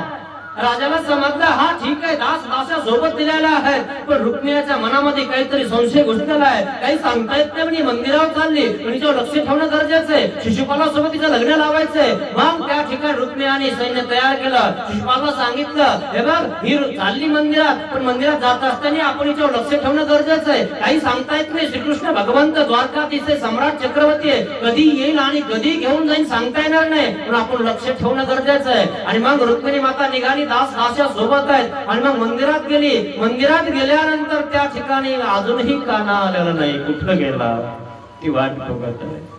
राजाला समजलं हा ठीक आहे, दास दास्या सोबत दिलेला आहे, पण रुक्मिणीच्या मनामध्ये काहीतरी संशय घुसलेला आहे, काही सांगता येत नाही म्हणजे मंदिरावर चालली, पण तिच्यावर लक्ष ठेवणं गरजेचं आहे। शिशुपालासोबत तिचं लग्न लावायचंय। मग त्या ठिकाणी रुक्मिणी सैन्य तयार केलं। शिशुपाला सांगितलं हे बघ ही चालली मंदिरात, पण मंदिरात जात असताना आपण तिच्यावर लक्ष ठेवणं गरजेचं आहे। काही सांगता येत नाही, श्रीकृष्ण भगवंत द्वारकाधीश सम्राट चक्रवर्ती आहे, कधी येईल आणि कधी घेऊन जाईल सांगता येणार नाही, पण आपण लक्ष ठेवणं गरजेचं आहे। आणि मग रुक्मिणी माता निघाली, दास दास्या सोबत आहेत, आणि मग मंदिरात गेली। मंदिरात गेल्यानंतर त्या ठिकाणी अजूनही काना आलेला नाही, कुठं गेला ती वाट बघत आहे।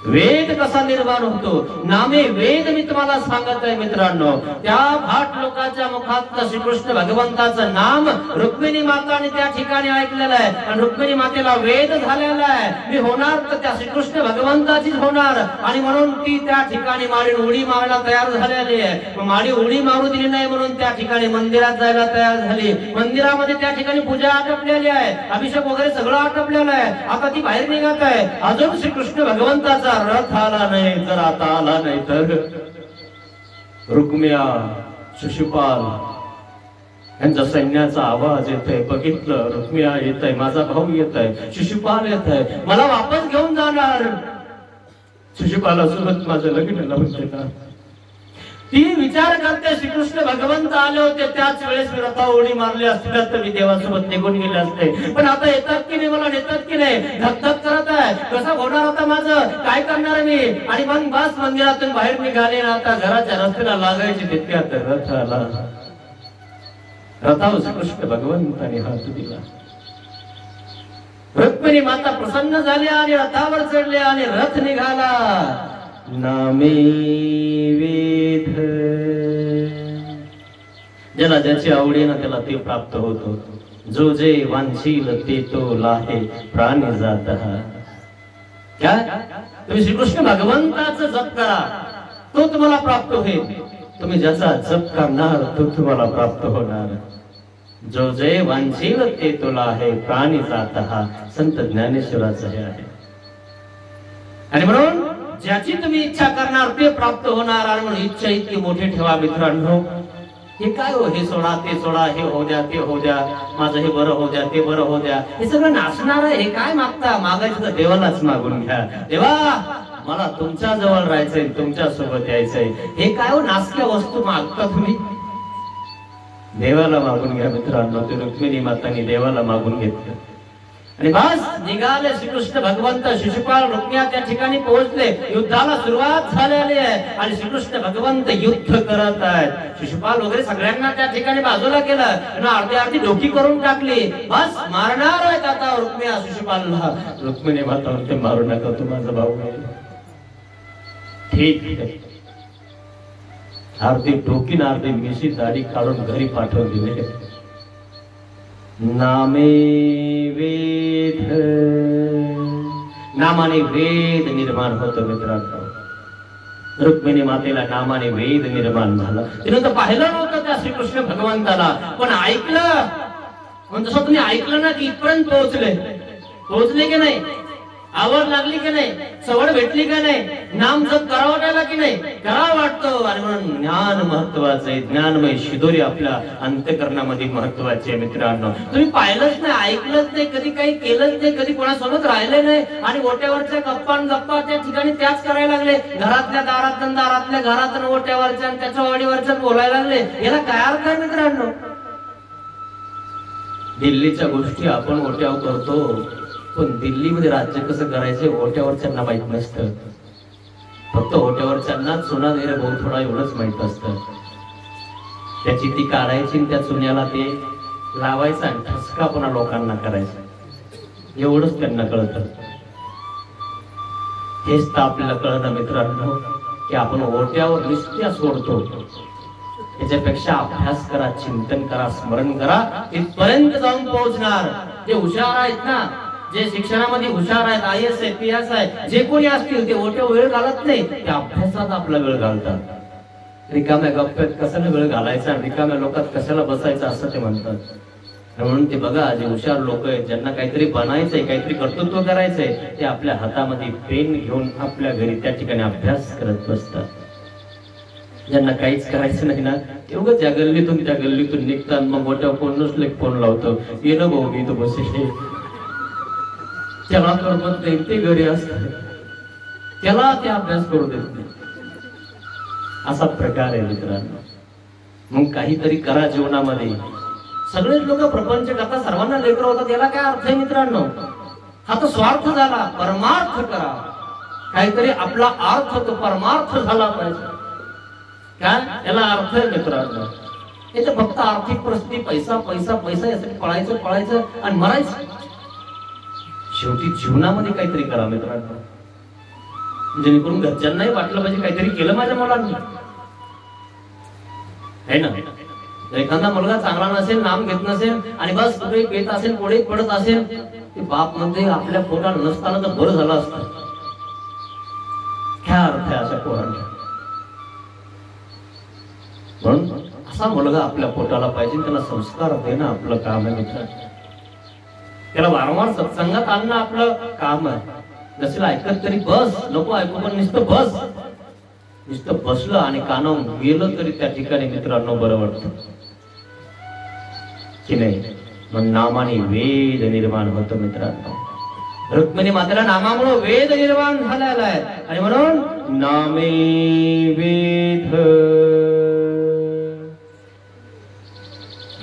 वेद कसा निर्माण होतो, नामे वेद मी तुम्हाला सांगत आहे मित्रांनो। त्या भाट लोकांच्या मुखात श्रीकृष्ण भगवंताचं नाम रुक्मिणी माताने त्या ठिकाणी ऐकलेलं आहे, आणि रुक्मिणी मातेला वेद झालेला आहे मी होणार तर त्या श्रीकृष्ण भगवंताचीच होणार, आणि म्हणून ती त्या ठिकाणी माडी उडी मारायला तयार झालेली आहे। माडी उडी मारू दिली नाही म्हणून त्या ठिकाणी मंदिरात जायला तयार झाली। मंदिरामध्ये त्या ठिकाणी पूजा आटपलेली आहे, अभिषेक वगैरे सगळं आटपलेलं आहे। आता ती बाहेर निघत आहे, अजून श्रीकृष्ण भगवंताचा रथ आला नाही, जर आता आला नाही तर रुक्मिया शिशुपाल यांच्या सैन्याचा आवाज येतोय। बघितलं रुक्मिया येत आहे, माझा भाऊ येत आहे, शिशुपाल येत आहे, मला वापस घेऊन जाणार। शिशुपालासोबत माझं लग्न लावून देणार। ती विचार करते श्रीकृष्ण भगवंत आले होते त्याच वेळेस मी रथा उडी मारली असते तर मी देवासोबत निघून गेले असते, पण आता येतात की नाही, मला नेतात की नाही, धकधक करत आहे, कसं होणार आता माझं, काय करणार मी। आणि मग बस मंदिरातून बाहेर निघाले, आता घराच्या रस्त्याला लागायची तितक्यात रथ आला। रथावर श्रीकृष्ण भगवंताने हात दिला। रुक्मिणी माता प्रसन्न झाली आणि रथावर चढले आणि रथ निघाला। नामे वेद, ज्याला ज्याची आवडी ना त्याला ते प्राप्त होतो। जो जे वांछील ते तो लाहे प्राणी जात। क्या तुम्ही श्रीकृष्ण भगवंताचं जप करा, तो तुम्हाला प्राप्त होईल। तुम्ही ज्याचा जप करणार तो तुम्हाला प्राप्त होणार। जो जे वांछील ते तो लाहे प्राणी जात, संत ज्ञानेश्वराचं हे आहे। आणि म्हणून ज्याची तुम्ही इच्छा करणार ते प्राप्त होणार। आणि म्हणून इच्छा इतकी मोठी ठेवा मित्रांनो। हे काय हो, हे सोडा ते सोडा, हे हो द्या ते हो द्या, माझं हे बरं हो द्या ते बरं हो द्या, हे सगळं नाचणार आहे। हे काय मागता, मागायचं तर देवालाच मागून घ्या। देवा मला तुमच्या जवळ राहायचंय, तुमच्या सोबत यायचंय, हे काय हो नाचक्या वस्तू मागता तुम्ही, देवाला मागून घ्या मित्रांनो। ते रुक्मिणी मातांनी देवाला मागून घेतलं आणि बस निघाले श्रीकृष्ण भगवंत। शिशुपाल रुक्मिया त्या ठिकाणी पोहोचले, युद्धाला सुरुवात झालेली आहे आणि श्रीकृष्ण भगवंत युद्ध करत आहेत। शिशुपाल वगैरे सगळ्यांना त्या ठिकाणी बाजूला केलं आणि अर्धी अर्धी डोकी करून टाकली। बस मारणार आहेत आता रुक्मिया शिशुपालला। रुक्मिणी माता म्हणते मारू नका, तू माझा भाऊ आहे। ठीक आहे, अर्धी डोकी ना अर्धी मिशी दाढी काढून घरी पाठवून दिले। नामे वेद, नामाने वेद निर्माण होतो मित्रांनो। रुक्मिणी मातेला नामाने वेद निर्माण झाला। तिने तर पाहिलं नव्हतं त्या श्रीकृष्ण भगवंताला, पण ऐकलं। म्हणजे जसं तुम्ही ऐकलं ना की इथपर्यंत पोहोचले की नाही, आवड लागली की नाही, सवड भेटली की नाही, नाम जप करावं वाटायला की नाही, करावं वाटतं। आणि म्हणून ज्ञान महत्वाचं आहे, ज्ञानमय शिदोरी आपल्या अंतःकरणामध्ये महत्वाची आहे मित्रांनो। तुम्ही पाहिलंच नाही, ऐकलंच नाही, कधी काही केलंच नाही, कधी कोणासोबत राहिले नाही, आणि ओट्यावरच्या गप्पा त्या ठिकाणी त्याच करायला लागले। घरातल्या दारातल्या घरातून ओट्यावरच्या आणि त्याच्या वाडीवरच्या बोलायला लागले। याला काय अर्थ आहे मित्रांनो। दिल्लीच्या गोष्टी आपण ओट्यावर करतो, पण दिल्लीमध्ये राज्य कसं करायचं ओट्यावरच्यांना माहित नसतं। फक्त ओट्यावरच्यांना चुना देणे बहुत थोडा एवढंच माहित असतं। त्याची ती काढायची आणि त्या चुन्याला ते लावायचं आणि ठसका पुन्हा लोकांना करायचा, एवढंच त्यांना कळतं। हेच तर आपल्याला कळणं मित्रांनो की आपण ओट्यावर निस्त्या सोडतो। त्याच्यापेक्षा अभ्यास करा, चिंतन करा, स्मरण करा, इथपर्यंत जाऊन पोहोचणार. जे हुशार आहेत ना, जे शिक्षणामध्ये हुशार आहेत, IAS आहे, PS आहे, जे कोणी असतील ते मोठे वेळ घालत नाही, ते अभ्यासात आपला वेळ घालतात. रिकाम्या गप्प्यात कशाला वेळ घालायचा, रिकाम्या लोकात कशाला बसायचं असं ते म्हणतात. म्हणून ते बघा, जे हुशार लोक आहेत, ज्यांना काहीतरी बनायचंय, काहीतरी कर्तृत्व करायचंय, ते आपल्या हातामध्ये पेन घेऊन आपल्या घरी त्या ठिकाणी अभ्यास करत बसतात. ज्यांना काहीच करायचं नाही ना, तेवढं त्या गल्लीतून निघतात. मग मोठ्या फोन नसले फोन लावतो, ये ना भाऊ मी तो बसे, त्याला करमत नाही, ते घरी असतात, त्याला ते अभ्यास करू देत नाही. असा प्रकार आहे मित्रांनो. मग काहीतरी करा जीवनामध्ये. सगळेच लोक प्रपंच करता, सर्वांना लेकर होतात, याला काय अर्थ आहे मित्रांनो? हा तो स्वार्थ झाला. परमार्थ करा, काहीतरी आपला अर्थ तो परमार्थ झाला पाहिजे. काय याला अर्थ आहे मित्रांनो? याचं फक्त आर्थिक परिस्थिती, पैसा पैसा पैसा यासाठी पळायचं आणि मरायचं. शेवटी जीवनामध्ये काहीतरी करा मित्रांनो, जेणेकरून घरच्यांनाही वाटलं पाहिजे काहीतरी केलं माझ्या मुलांनी, है ना? एखादा मुलगा चांगला नसेल, नाम घेत नसेल आणि बस कुठे येत असेल, पुढे पडत असेल, ते बाप म्हणते आपल्या पोटाला नसताना तर बरं झालं असतं. काय अर्थ आहे अशा पोरांचा? म्हणून असा मुलगा आपल्या पोटाला पाहिजे, त्याला संस्कार देणं आपलं काम आहे मित्र. त्याला वारंवार सत्संगात आणणं आपलं काम आहे. जसं ऐकत तरी बस, नको ऐकू, पण नुसतं बस. नुसतं बसलं आणि कानावून गेलं तरी त्या ठिकाणी मित्रांनो बरं वाटतं की नाही? मग नामाने वेद निर्माण होतो मित्रांनो. रुक्मिणी मातेला नामामुळे वेद निर्माण झालेला आहे. आणि म्हणून नामे वेद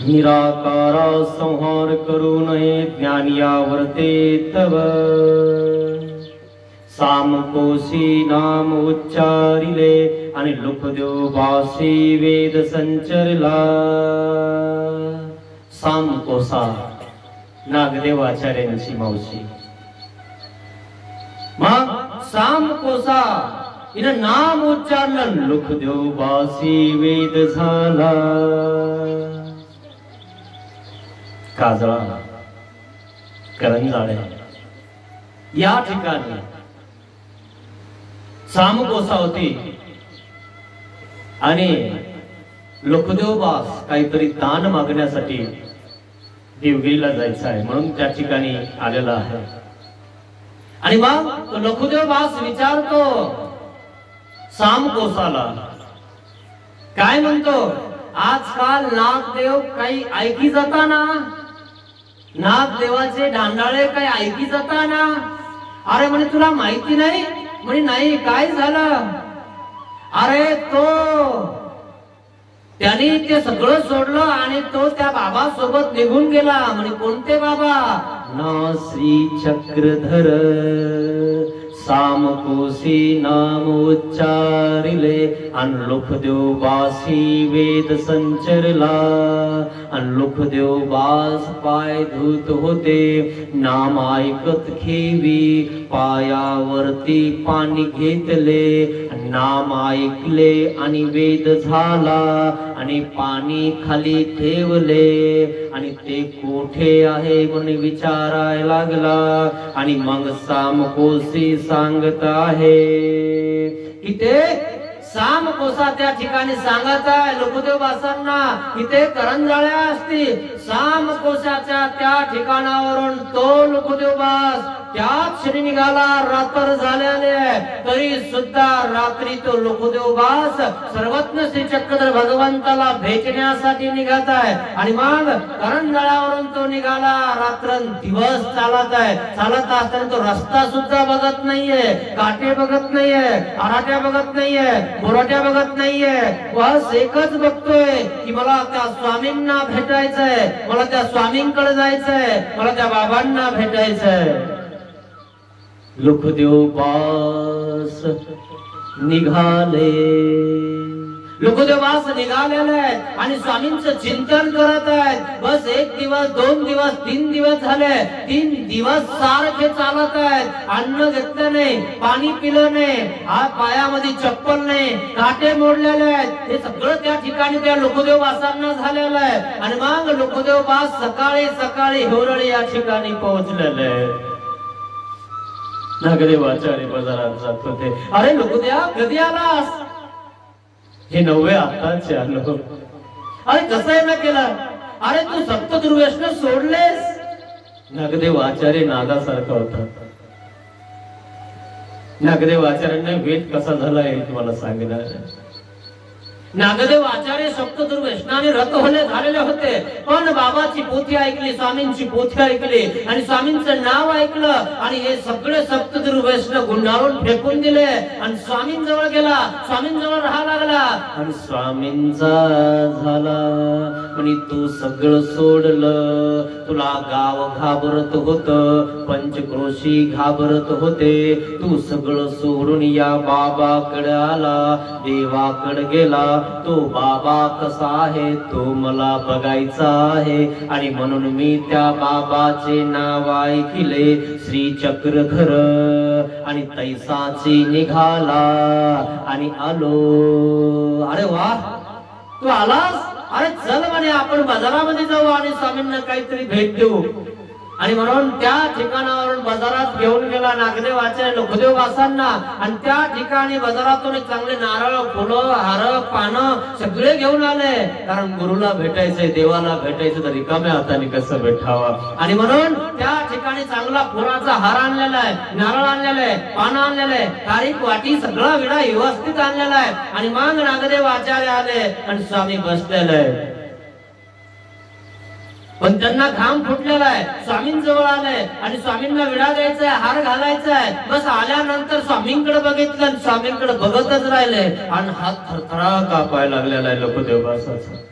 निराकारा संहार करू नये ज्ञानियावर्ते तव. सामकोशी नाम उच्चारिले आणि लुकदेव बासी वेद संचरला. सामकोसा नागदेव आचार्यांची मावशी. मग सामकोसा हिनं नाम उच्चारलं, लुकदेव बासी वेद झाला. काजळा करंजाळे या ठिकाणी सामकोसा होती आणि लोकदेवबास काहीतरी दान मागण्यासाठी देवगिरीला जायचं आहे म्हणून त्या ठिकाणी आलेला आहे. आणि मग तो लोकदेवबास विचारतो सामकोसाला, काय म्हणतो, आजकाल नागदेव काही ऐकी जाताना, नागदेवाचे ढांडाळे काही ऐकी जाताना. अरे म्हणे तुला माहिती नाही? म्हणे नाही, काय झालं? अरे त्याने ते सगळं सोडलं आणि तो त्या बाबा सोबत निघून गेला. म्हणे कोणते बाबा? ना श्री चक्रधर. सामकोसी नाम उच्चारिले आणि लोकदेव बासी वेद संचरला. आणि लोकदेव बास पाय धुत होते, नाम ऐकत घेवी, पायावरती पाणी घेतले, नाम ऐकले आणि वेद झाला आणि पाणी खाली ठेवले आणि ते कोठे आहे म्हणून विचारायला लागला. आणि मग सामकोसी सांगत आहे की ते सामकोसा त्या ठिकाणी सांगत आहे लोकदेव बासांना की ते करंजाळ्या असतील. सामकोसाच्या त्या ठिकाणावरून तो लोकदेव बास त्याच क्षणी निघाला. रात्र झालेले तरी सुद्धा रात्री तो लोकदेव बास सर्वज्ञ श्री चक्रधर भगवंताला भेटण्यासाठी निघत आहे. आणि मग करंजाळ्यावरून तो निघाला. रात्र दिवस चालत आहे. चालत असताना तो रस्ता सुद्धा बघत नाहीये, काटे बघत नाहीये, आराट्या बघत नाहीये, बोराट्या बघत नाहीये. बस एकच बघतोय की मला त्या स्वामींना भेटायचंय, मला त्या स्वामींकडे जायचंय, मला त्या बाबांना भेटायचंय. लोकदेव बास निघाले लोकदेवास निघालेले आहेत आणि स्वामींचं चिंतन करत आहेत. बस 1 दिवस 2 दिवस 3 दिवस झाले, 3 दिवस सारखे चालत आहेत. अन्न घेतलं नाही, पाणी पिलं नाही, हात पायामध्ये चप्पल नाही, काटे मोडलेले आहेत. हे सगळं त्या ठिकाणी त्या लोकदेववासांना झालेलं आहे. आणि मग लोकदेववास सकाळी सकाळी हिवरळी या ठिकाणी पोहोचलेले आहेत. नागदेवाचार्य बाजारात जात होते. अरे लोकदेवा कधी आलास? हे नव्हे आताच आलो. अरे कसं आहे ना केलं? अरे तू सप्तदुर्व्यसन सोडलेस. नागदेव आचार्य नागासारखा होता. नागदेव आचार्यांना वेद कसा झाला हे तुम्हाला सांगणार. नागदेव आचार्य सप्तदुर्व्यसनाने रत झालेले होते, पण बाबाची पोथी ऐकली, स्वामींची पोथी ऐकली आणि स्वामींचं नाव ऐकलं आणि हे सगळे सप्तदुर्व्यसन गुंडाळून फेकून दिले आणि स्वामींजवळ गेला, स्वामींजवळ राहा लागला आणि स्वामींचा झाला. पण तू सगळं सोडलं. तुला गाव घाबरत होत, पंचक्रोशी घाबरत होते. तू सगळं सोडून या बाबाकडे आला, देवाकडे गेला. तो बाबा कसा आहे तो मला बघायचा आहे आणि म्हणून मी त्या बाबाचे नाव ऐकले, श्री चक्रधर. आणि तैसाची निघाला आणि आलो. अरे वा, तू आलास? अरे चल म्हणे आपण बाजारामध्ये जाऊ आणि स्वामींना काहीतरी भेट देऊ. आणि म्हणून त्या ठिकाणावरून बाजारात घेऊन गेला नागदेव आचार्य लोकदेववासांना. आणि त्या ठिकाणी बाजारातून चांगले नारळ, फुलं, हार, पानं सगळे घेऊन आले. कारण गुरुला भेटायचंय, देवाला भेटायचं तर रिकाम्या हाताने कसं भेटावा. आणि म्हणून त्या ठिकाणी चांगला फुलाचा हार आणलेला आहे, नारळ आणलेला आहे, पानं आणलेलं आहे, कारिक वाटी सगळा विडा व्यवस्थित आणलेला आहे. आणि मग नागदेव आचार्य आले आणि स्वामी बसलेले आहे. पण त्यांना घाम फुटलेला आहे. स्वामींजवळ आले आणि स्वामींना विडा द्यायचा आहे, हार घालायचा आहे. बस आल्यानंतर स्वामींकडे बघितलं आणि स्वामींकडे बघतच राहिले आणि हात थरथरा कापायला लागलेला आहे लोकदेववासाचा.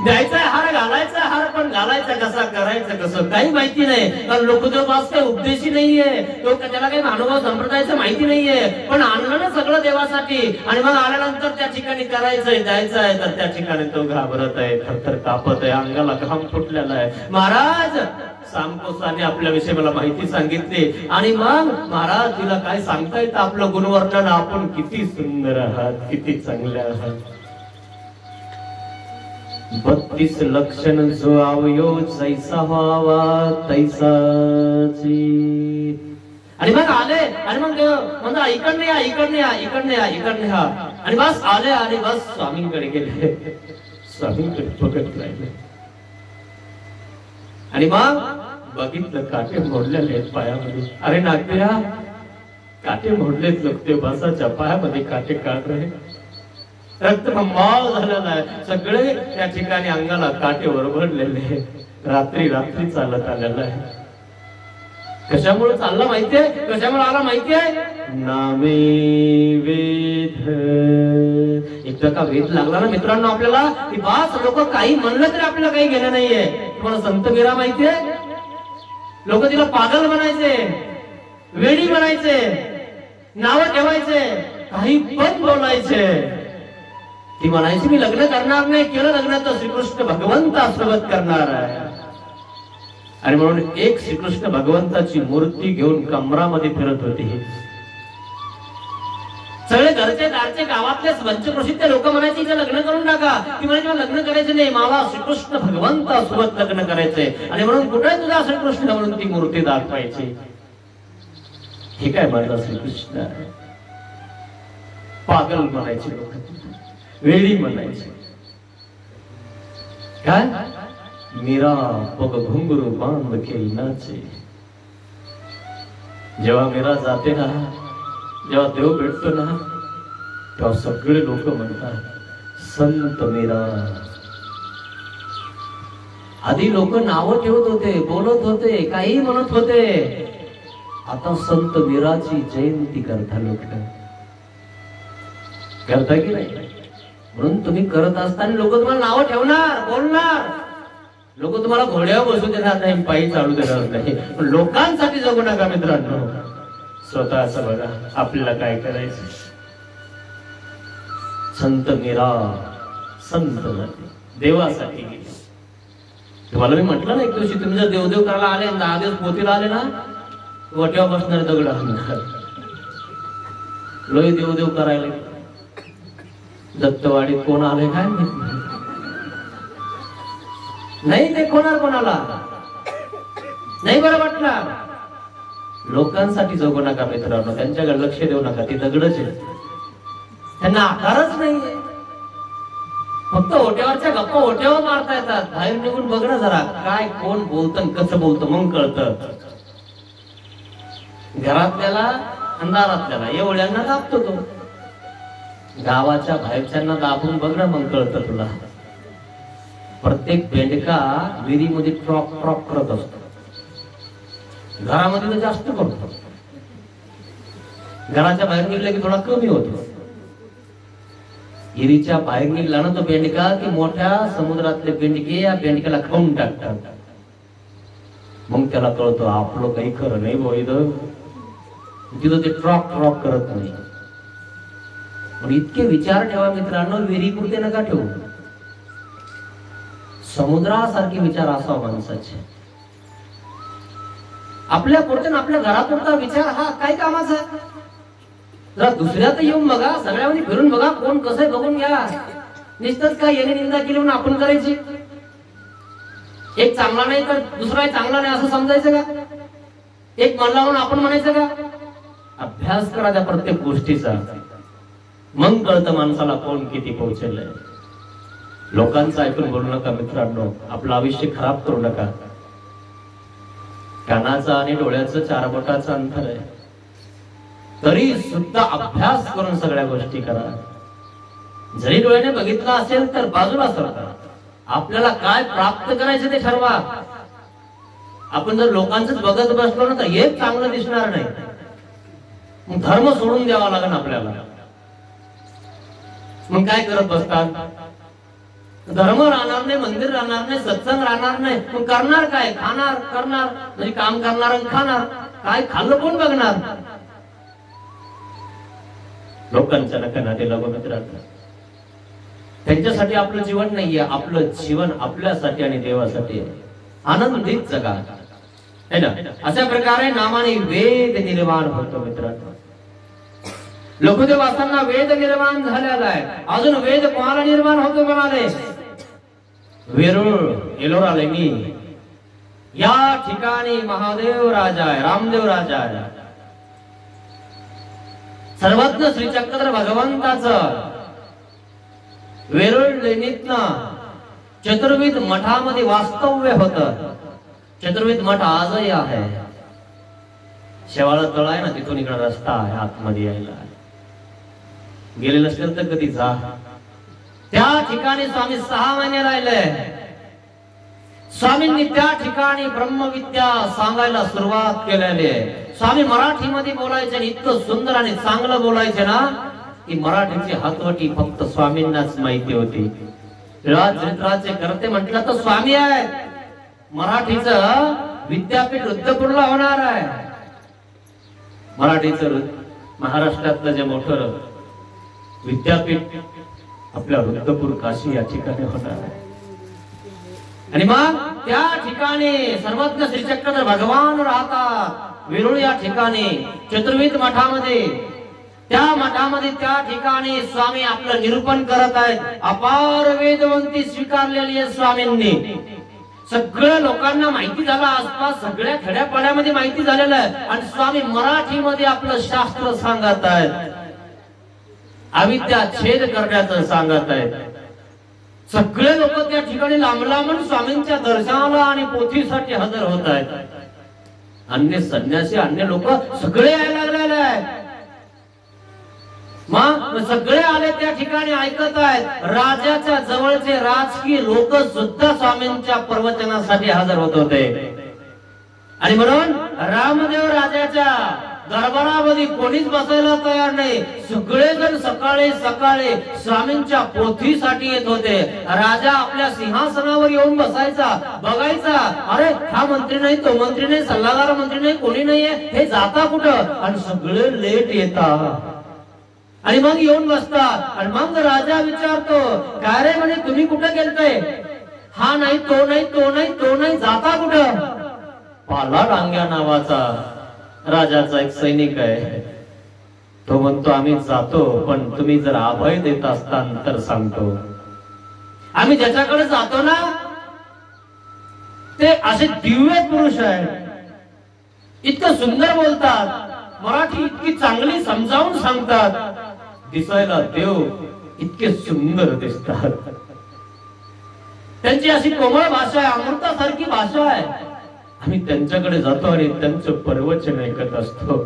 द्यायचा हार, घालायचा हार, पण घालायचा कसा, करायचं कसं काही माहिती नाही. कारण लोकदेववास काही उपदेशी नाहीये, तो त्याला काही अनुभव संप्रदायाचं माहिती नाहीये. पण आणलं ना सगळं देवासाठी आणि मग आल्यानंतर त्या ठिकाणी करायचंय, द्यायचं आहे तर त्या ठिकाणी तो घाबरत आहे, थरथर कापत आहे, अंगाला घाम फुटलेला आहे. महाराज सामकोसाने आपल्याविषयी मला माहिती सांगितली आणि मग महाराज तिला काय सांगता येतं आपलं गुणवर्णन, आपण किती सुंदर आहात, किती चांगले आहात. 32 लक्षण जो आवयो जैसा व्हावा तैसाची. आणि मग आले आणि मग म्हणजे इकडने या, इकडने या, इकडने या, इकडने या. आणि बस आले आणि बस स्वामींकडे गेले, स्वामींकडे बघत राहिले. आणि मग बघितलं काटे मोडलेले आहेत पायामध्ये. अरे नागदेवा, काटे मोडलेत. लोकदेववासाच्या पायामध्ये काटे काढ रहे, रक्तबंबाळ झालेला आहे. सगळे त्या ठिकाणी अंगाला काटे ओरबडलेले. रात्री रात्री चालत आलेला आहे. कशामुळे चालला माहितीये, कशामुळे आला माहितीये? नामे वेद. एकदा का वेद लागला ना मित्रांनो आपल्याला की बास लोक काही म्हणलं तरी आपल्याला काही घेणं नाहीये. तुम्हाला संत मीरा माहितीये? लोक तिला पागल बनायचे, वेडी बनायचे, नाव ठेवायचे, काही पण बोलायचे. ती म्हणायची मी लग्न करणार नाही, केलं लग्न तर श्रीकृष्ण भगवंता सोबत करणार आहे. आणि म्हणून एक श्रीकृष्ण भगवंताची मूर्ती घेऊन कमरामध्ये फिरत होती. सगळे घरचे दारचे गावातले पंचक्रोशीतले लोक म्हणायचे हिचं लग्न करून टाका. ती म्हणायची मला लग्न करायचं नाही, मला श्रीकृष्ण भगवंता सोबत लग्न करायचंय. आणि म्हणून कुठे तुझा श्रीकृष्ण म्हणून ती मूर्ती दाखवायची. हे काय माझा श्रीकृष्ण? पागल म्हणायचे लोक, वेळी म्हणायचे. काय मीरा पग घुंगरू बांध के नाचे. जेव्हा मीरा जाते ना, जेव्हा देव भेटतो ना, तेव्हा सगळे लोक म्हणतात संत मीरा. आधी लोक नावं ठेवत होते, बोलत होते, काही म्हणत होते. आता संत मीराची जयंती करता लोक. करता की नाही? म्हणून तुम्ही करत असताना लोक तुम्हाला नावं ठेवणार, बोलणार. लोक तुम्हाला घोड्यावर बसू देणार नाही, पायी चालू देणार नाही. पण लोकांसाठी जगू नका मित्रांनो, स्वतःच बघा आपल्याला काय करायचं. संत मीरा संत झाले, देवासाठी गेले. तुम्हाला मी म्हटलं ना एक दिवशी, तुम्ही जर देवदेव करायला आले 10 दिवस पोतीला आले ना, वट्यावर बसणारे दगड आणणार. लोई देवदेव करायला दत्तवाडीत कोण आले काय नाही, ते कोणाला नाही बरं वाटलं. लोकांसाठी जगू नका मित्रांनो, त्यांच्याकडे लक्ष देऊ नका. ती दगडच आहे, त्यांना आकारच नाहीये. फक्त ओट्यावरच्या गप्पा ओट्यावर मारता येतात. बाहेर निघून बघ ना जरा, काय कोण बोलतं कसं बोलतं, मग कळतं. घरातल्याला अंधारातल्याला एवढ्यांना दाबतो तो, गावाच्या बाहेरच्यांना दाबून बघ ना, मग कळतं तुला. प्रत्येक बेंडका विहिरीमध्ये ट्रॉक ट्रॉक करत असतो, घरामध्ये तर जास्त करतो. घराच्या बाहेर निघलं की थोडा कमी होतो. विहिरीच्या बाहेर निघला ना तो बेंडका की मोठ्या समुद्रातले बेंडके या बेंडक्याला खाऊन टाकतात. मग त्याला कळतो आपलं काही खरं नाही भाऊ, तिथं ते ट्रॉक ट्रॉक करत नाही. पण इतके विचार ठेवा मित्रांनो, विहिरी पुरते नका ठेवू. समुद्रासारखे विचार असावा माणसाचे. आपल्या पुरते आपल्या घरापुरता विचार हा काय कामाचा. जरा दुसऱ्यात येऊन बघा, सगळ्यामध्ये फिरून बघा, कोण कसं बघून घ्या. नुसतंच काय याने निंदा केली म्हणून आपण करायची. एक चांगला नाही तर दुसरा चांगला नाही असं समजायचं का? एक म्हणला म्हणून आपण म्हणायचं का? अभ्यास करा त्या प्रत्येक गोष्टीचा, मग कळतं माणसाला कोण किती पोहोचलंय. लोकांचं ऐकून बोलू नका मित्रांनो, आपलं आयुष्य खराब करू नका. कानाचं आणि डोळ्याचं 4 बोटाचं अंतर आहे, तरी सुद्धा अभ्यास करून सगळ्या गोष्टी करा. जरी डोळ्याने बघितलं असेल तर बाजूला सरका. आपल्याला काय प्राप्त करायचं ते ठरवा. आपण जर लोकांचंच बघत बसलो ना तर एक चांगलं दिसणार नाही. मग धर्म सोडून द्यावा लागेल आपल्याला. मग काय करत बसतात? धर्म राहणार नाही, मंदिर राहणार नाही, सत्संग राहणार नाही. मग करणार काय? खाणार करणार, म्हणजे काम करणार आणि खाणार. काय खाल्लं कोण बघणार? लोकांच्या नका नादी लागू मित्रांनो. त्यांच्यासाठी आपलं जीवन नाहीये, आपलं जीवन आपल्यासाठी आणि देवासाठी आहे. आनंदीत जगा है ना. अशा प्रकारे नामाने वेद निर्माण होतो मित्रांनो. लघुदेव असताना वेद निर्माण झालेला आहे. अजून वेद कोणाला निर्माण होतो म्हणाले? वेरूळ एलोरा लेणी या ठिकाणी महादेव राजा आहे, रामदेव राजा आहे. सर्वज्ञ श्री चक्रधर भगवंताचं वेरूळ लेणीतनं चतुर्विध मठामध्ये वास्तव्य होतं. चतुर्विध मठ आजही आहे. शेवाळ तळ आहे ना, तिथून इकडे रस्ता आहे आतमध्ये यायला. गेले नसेल तर कधी जा. त्या ठिकाणी स्वामी 6 महिने राहिले. स्वामींनी त्या ठिकाणी ब्रह्मविद्या सांगायला सुरुवात केलेली आहे. स्वामी मराठीमध्ये बोलायचे, इतकं सुंदर आणि चांगलं बोलायचे ना की मराठीची हातवटी फक्त स्वामींनाच माहिती होती. चरित्राचे करते म्हटलं तर स्वामी आहे. मराठीचं विद्यापीठ रुद्रपूरला होणार आहे. मराठीचं महाराष्ट्रातलं जे मोठं विद्यापीठ आपल्या रुद्रपूर काशी या ठिकाणी होणार आहे. आणि मग त्या ठिकाणी सर्वज्ञ श्री चक्रधर भगवान राहतात. वेरूळ या ठिकाणी चतुर्विध मठामध्ये, त्या मठामध्ये त्या ठिकाणी स्वामी आपलं निरूपण करत आहेत. अपार वेदवंती स्वीकारलेली आहे स्वामींनी. सगळ्या लोकांना माहिती झालं, आसपास सगळ्या खेड्यापाड्यामध्ये माहिती झालेलं आहे. आणि स्वामी मराठीमध्ये आपलं शास्त्र सांगत आहेत. अविद्या छेद करण्याचं सांगत आहेत. सगळे लोक त्या ठिकाणी लांब लांबून स्वामींच्या दर्शनाला आणि पोथीसाठी हजर होत आहेत. अन्य संन्यासी, अन्य लोक सगळे यायला लागलेले आहेत. मग सगळे आले त्या ठिकाणी ऐकत आहेत. राजाच्या जवळचे राजकीय लोक सुद्धा स्वामींच्या प्रवचनासाठी हजर होत होते. आणि म्हणून रामदेव राजाच्या दरबारामध्ये कोणीच बसायला तयार नाही. सगळेजण सकाळी सकाळी स्वामींच्या पोथीसाठी येत होते. राजा आपल्या सिंहासनावर येऊन बसायचा, बघायचा, अरे हा मंत्री नाही, तो मंत्री नाही, सल्लागार मंत्री नाही, कोणी नाहीये, हे जाता कुठं? आणि सगळे लेट येतात. आणि मग येऊन बसतात आणि मग राजा विचारतो, काय रे म्हणे तुम्ही कुठं गेलताय? हा नाही तो नाही तो नाही तो नाही, जाता कुठं? पाला डांग्या नावाचा राजाचा एक सैनिक आहे, तो म्हणतो आम्ही जातो, पण तुम्ही जर अभय देत असताल तर सांगतो. आम्ही ज्याच्याकडे जातो ना ते असे दिव्य पुरुष आहेत, इतकं सुंदर बोलतात, मराठी इतकी चांगली समजावून सांगतात, दिसायला देव इतके सुंदर दिसतात, त्यांची अशी कोमळ भाषा आहे, अमृतासारखी भाषा आहे. आम्ही त्यांच्याकडे जातो आणि त्यांचं प्रवचन ऐकत असतो.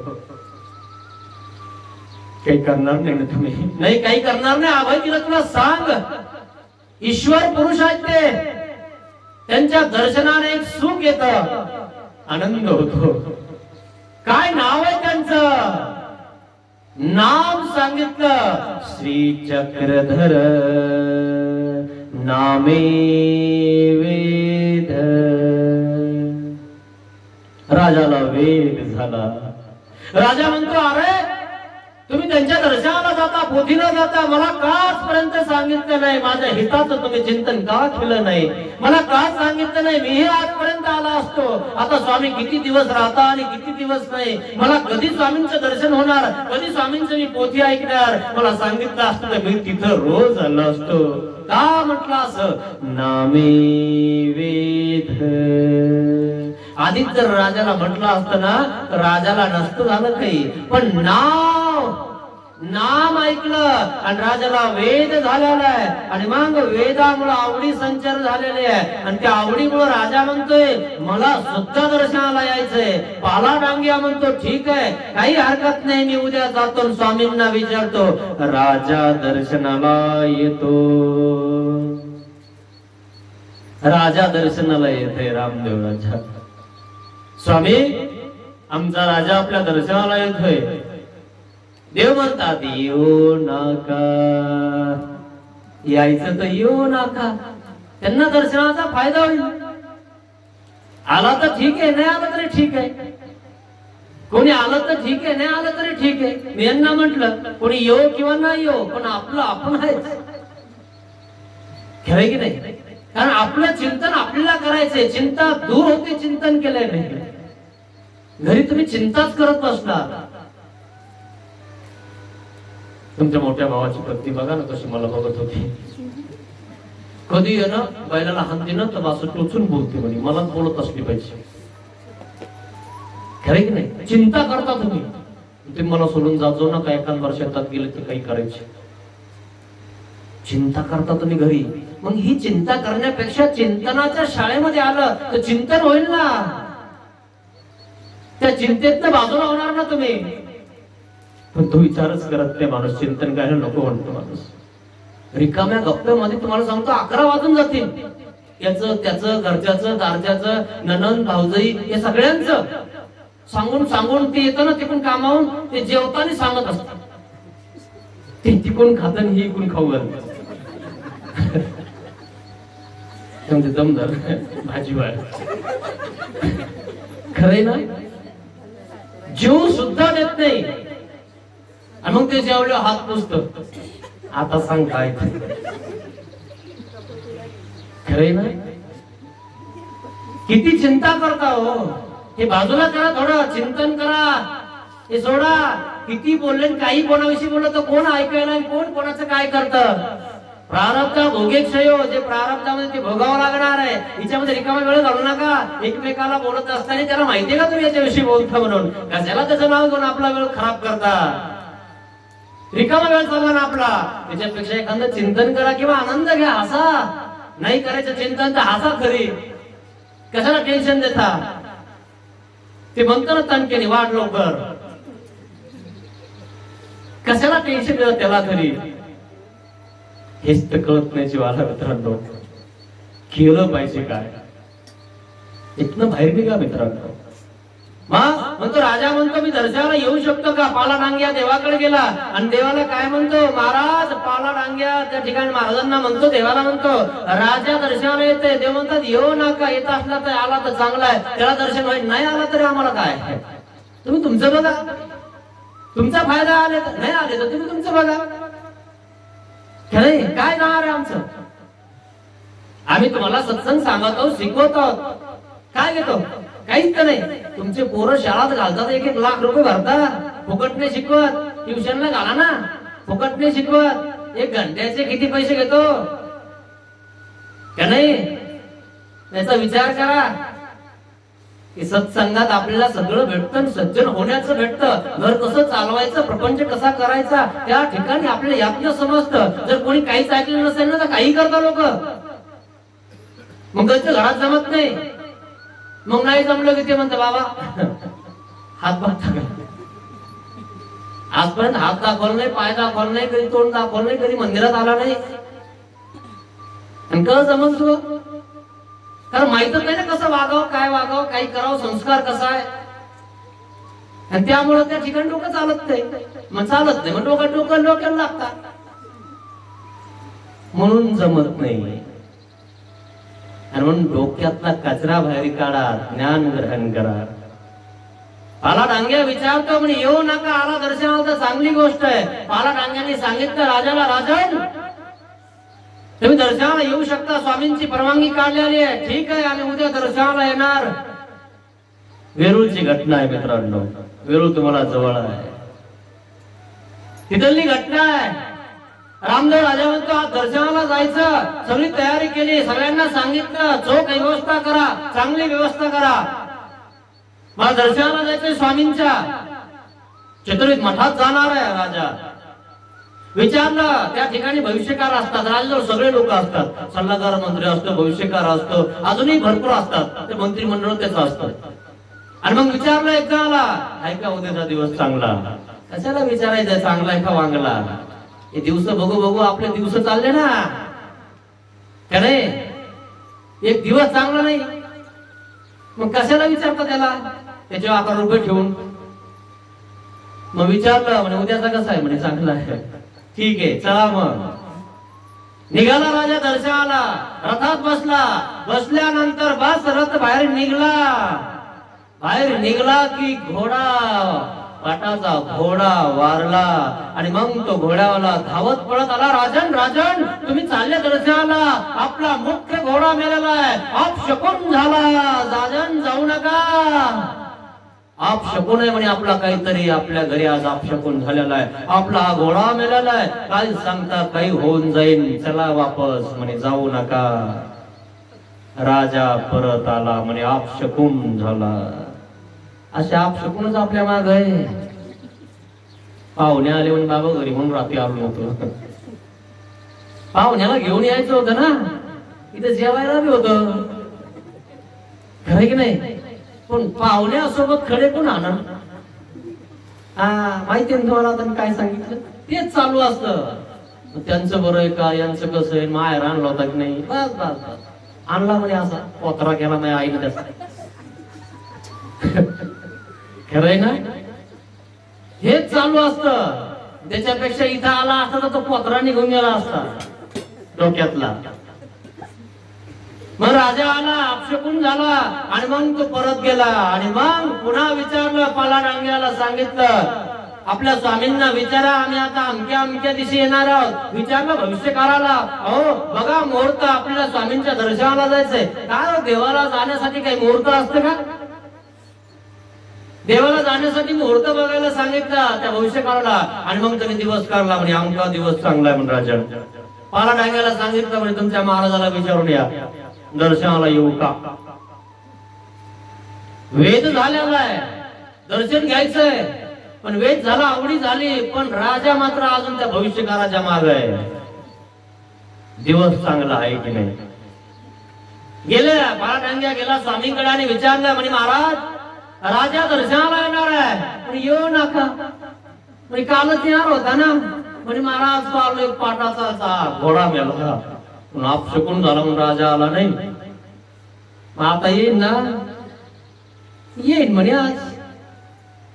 काही करणार नाही ना तुम्ही? नाही काही करणार नाही. अभय तिला तुला सांग, ईश्वर पुरुष आहेत ते, त्यांच्या दर्शनाने एक सुख येत, आनंद होतो. काय नाव आहे त्यांचं? नाम सांगितलं, श्री चक्रधर नामे वेद. राजाला वेद झाला. राजा म्हणतो, अरे तुम्ही त्यांच्या दर्शनाला जाता, पोथीला जाता, मला का आजपर्यंत सांगितलं नाही? माझ्या हिताचं तुम्ही चिंतन का केलं नाही? मला का सांगितलं नाही? मीही आजपर्यंत आला असतो. आता स्वामी किती दिवस राहता आणि किती दिवस नाही. मला कधी स्वामींचं दर्शन होणार, कधी स्वामींचं मी पोथी ऐकणार? मला सांगितलं असतं तर मी तिथं रोज आलो असतो. का म्हटलं असं? नामे वेद. आधीच जर राजाला म्हटलं असतं ना, राजाला नसतं झालं काही, पण नाम ऐकलं आणि राजाला वेद झालेला आहे. आणि मग वेदामुळे आवडी संचार झालेले आहे, आणि त्या आवडीमुळे राजा म्हणतोय मला सुद्धा दर्शनाला यायचंय. पाला डांग्या म्हणतो ठीक आहे, काही हरकत नाही, मी उद्या जातो स्वामींना विचारतो. राजा दर्शनाला येतो. राजा दर्शनाला येते. रामदेव राजा, स्वामी आमचा राजा आपल्या दर्शनाला येतोय. देव म्हणतात येऊ नका, यायचं तर येऊ नका, त्यांना दर्शनाचा फायदा होईल. आला तर ठीक आहे, नाही आलं तरी ठीक आहे. कोणी आलं तर ठीक आहे, नाही आलं तरी ठीक आहे. मी यांना म्हटलं कोणी येऊ किंवा नाही येऊ, पण आपलं आपण आहेच. खरं की नाही? कारण आपलं चिंतन आपल्याला करायचंय. चिंता दूर होते चिंतन केलंय नाही. घरी तुम्ही चिंताच करत बसणार. तुमच्या मोठ्या भावाची पत्नी बघा ना कशी मला बघत होती. कधी आहे ना बैलाला हात ना तर असं टोचून बोलते म्हणे, मला बोलत असली पाहिजे. खरं की नाही? चिंता करता तुम्ही. तुम्ही मला सोडून जातो ना, काय एखाद शेतात गेले तर काही करायचे. चिंता करता तुम्ही घरी. मग ही चिंता करण्यापेक्षा चिंतनाच्या शाळेमध्ये आलं तर चिंतन होईल ना. त्या चिंतेतनं बाजूला होणार ना तुम्ही. पण तो विचारच करत नाही माणूस. चिंतन करायला नको म्हणतो माणूस. रिकाम्या गप्प्यामध्ये तुम्हाला सांगतो 11 वाजून जातील. याचं त्याचं, घरच्याचं दारच्याचं, ननंद भाऊजाई हे सगळ्यांचं सांगून सांगून ते येतं ना तिकडून कामावून, ते जेवताना सांगत असतात. ते तिकडून खात आणि ही इकडून खाऊ घालत. दम झालं भाजी वाढ. खरंय ना? जीव सुद्धा देत नाही. आणि मग ते जेवढे हात पुसत. आता सांग काय? खरंय ना? किती चिंता करता हो. हे बाजूला करा, थोडं चिंतन करा, हे सोडा. किती बोलले काही कोणाविषयी बोललं तर कोण ऐकायला, कोण कोणाचं काय करतं. प्रारब्ध भोगेक्षय, जे प्रारब्धामध्ये ते भोगावं लागणार आहे. हिच्यामध्ये रिकामा वेळ घालू नका. एकमेकाला बोलत असताना त्याला माहितीये का तुम्ही याच्याविषयी बोलता म्हणून? कशाला त्याचं नाव घेऊन आपला वेळ खराब करता? रिकामा वेळ चालला ना आपला. त्याच्यापेक्षा एखादं चिंतन करा किंवा आनंद घ्या, हसा. नाही करायचं चिंतन तर हसा खरी. कशाला टेन्शन देता? ते म्हणतो ना तणकेने वाढ लवकर. कशाला टेन्शन देता त्याला खरी? हेच तर कळत नाही जीवाला मित्रांनो. केलं पाहिजे काय? इथनं बाहेर निघा मित्रांनो. म्हणतो राजा म्हणतो मी दर्शनाला येऊ शकतो का? पाला डांग्या देवाकडे गेला आणि देवाला काय म्हणतो? महाराज पाला डांग्या त्या ठिकाणी महाराजांना म्हणतो, देवाला म्हणतो राजा दर्शनाला येते. देव म्हणतात येऊ नका, येत असला तर आला तर चांगला आहे, त्याला दर्शन होईल, नाही आला तरी आम्हाला काय. तुम्ही तुमचं बघा. तुमचा फायदा आले तर नाही आले तर तुम्ही तुमचं बघा. नाही काय जाणार आहे आमचं? आम्ही तुम्हाला सत्संग सांगतो, शिकवतो, काय घेतो? काहीच नाही. तुमचे पोरं शाळेत घालतात, 1-1 लाख रुपये भरता, फुकट नाही शिकवत. ट्युशनला घाला ना, फुकट नाही शिकवत. 1 घंट्याचे किती पैसे घेतो का नाही? याचा विचार करा की सत्संगात आपल्याला सगळं भेटतं, सज्जन होण्याचं भेटतं. घर कसं चालवायचं, प्रपंच कसा करायचा, त्या ठिकाणी आपल्याला यातनं समजतं. जर कोणी काहीच ऐकलं नसेल ना तर काही करता लोक. मग त्यांच्या घरात जमत नाही. मग नाही जमलं की ते म्हणतं बाबा हात बघता का? आजपर्यंत हात दाखवला नाही, पाय दाखवला नाही, कधी तोंड दाखवलं नाही, कधी मंदिरात आला नाही. आणि कसं समजतो? कारण माहितच नाही ना कसं वागावं, काय वागावं, काही करावं, संस्कार कसा आहे. आणि त्यामुळे त्या ठिकाणी डोकं चालत नाही. मग चालत नाही, मग डोक्याला लागतात, म्हणून जमत नाही. आणि म्हणून डोक्यातला कचरा बाहेर काढा, ज्ञान ग्रहण करा. पाला डांग्या विचारतो म्हणे येऊ नका, आला दर्शनाला तर चांगली गोष्ट आहे. पाला डांग्याने सांगितलं राजाला, राजन तुम्ही दर्शनाला येऊ शकता, स्वामींची परवानगी काढलेली आहे. ठीक आहे, आम्ही उद्या दर्शनाला येणार. वेरूळची घटना आहे मित्रांनो, वेरूळ तुम्हाला जवळ आहे. तिथली घटना आहे. रामदेव राजा म्हणतो आज दर्शनाला जायचं, सगळी तयारी केली, सगळ्यांना सांगितलं चोख व्यवस्था करा, चांगली व्यवस्था करा, मला दर्शनाला जायचंय स्वामींच्या. चित्रित मठात जाणार आहे राजा. विचारलं, त्या ठिकाणी भविष्यकार असतात, राजाजवळ सगळे लोक असतात, सल्लागार मंत्री असतो, भविष्यकार असतो, अजूनही भरपूर असतात, ते मंत्रिमंडळ त्याचं असतं. आणि मग विचारलं एक जणाला, ऐका उद्याचा दिवस चांगला. कशाला विचारायचं चांगला आहे का वांगला? हे दिवस बघू बघू आपले दिवस चालले ना का नाही? एक दिवस चांगला नाही, मग कशाला विचारता त्याला? त्याच्यावर 11 रुपये ठेवून. मग विचारलं, म्हणे उद्याचा कसा आहे? म्हणे चांगला आहे. ठीक आहे, चला. मग निघाला राजा दर्शनाला, रथात बसला. बसल्यानंतर बस रथ बाहेर निघला. बाहेर निघला की घोडा, पाटाचा घोडा वारला. आणि मग तो घोड्यावाला धावत पळत आला, राजन राजन तुम्ही चालले दर्शनाला, आपला मुख्य घोडा मेलेला आहे, अपशकुन झाला, राजन जाऊ नका. अपशकुन आहे म्हणे आपला, काहीतरी आपल्या घरी आज अपशकुन झालेला आहे, आपला हा घोडा मेलेला आहे, काय सांगता काही होऊन जाईल, चला वापस. म्हणे जाऊ नका. राजा परत आला, म्हणे अपशकुन झाला. असे अपशकुनच आपल्या माग आहे. पाहुणे आले म्हणे बाबा घरी, म्हणून रात्री आलो होतो. पाहुण्याला घेऊन यायचं होतं ना, इथे जेवायला बी होतं, खरं की नाही? पण पाहुण्यासोबत खडे कोण आणणार? माहिती आहे तुम्हाला आता काय सांगितलं, तेच चालू असतं. त्यांचं बरं आहे का, यांचं कसं आहे, माहेर आणला होता की नाही, बस बस आणला म्हणे, असा पोतरा केला माझ्या आईने त्याचा. खरंय ना? हेच चालू असतं. त्याच्यापेक्षा इथं आला असता तर तो पोतरा निघून गेला असता डोक्यातला. मग राजा आला, अपशकुन झाला, आणि मग तो परत गेला. आणि मग पुन्हा विचारलं, पाला डांग्याला सांगितलं, आपल्या स्वामींना विचारा, आम्ही आता अमक्या अमक्या दिवशी येणार आहोत. विचारलं भविष्यकाराला, अहो बघा मुहूर्त, आपल्याला स्वामींच्या दर्शनाला जायचंय. काय देवाला जाण्यासाठी काही मुहूर्त असतं का? देवाला जाण्यासाठी मुहूर्त बघायला सांगितलं त्या भविष्यकाराला. आणि मग त्यांनी दिवस काढला, म्हणजे अमका दिवस चांगला आहे म्हणून राजा. पाला डांग्याला सांगितलं, म्हणजे तुमच्या महाराजाला विचारून या, दर्शनाला येऊ का? वेद झालेला आहे, दर्शन घ्यायचंय, पण वेद झाला, आवडी झाली, पण राजा मात्र अजून त्या भविष्यकाराच्या माग आहे. दिवस चांगला आहे की नाही? गेले पाला डांग्या गेला स्वामींकडे आणि विचारलं, म्हणे महाराज राजा दर्शनाला येणार आहे, पण येऊ नका. म्हणजे कालच येणार होता ना. म्हणजे महाराज आलो, एक पाटाचा घोडा मेला, अपशकुन झाला म्हणून राजा आला नाही. मग आता येईन ना? येईन म्हणे आज.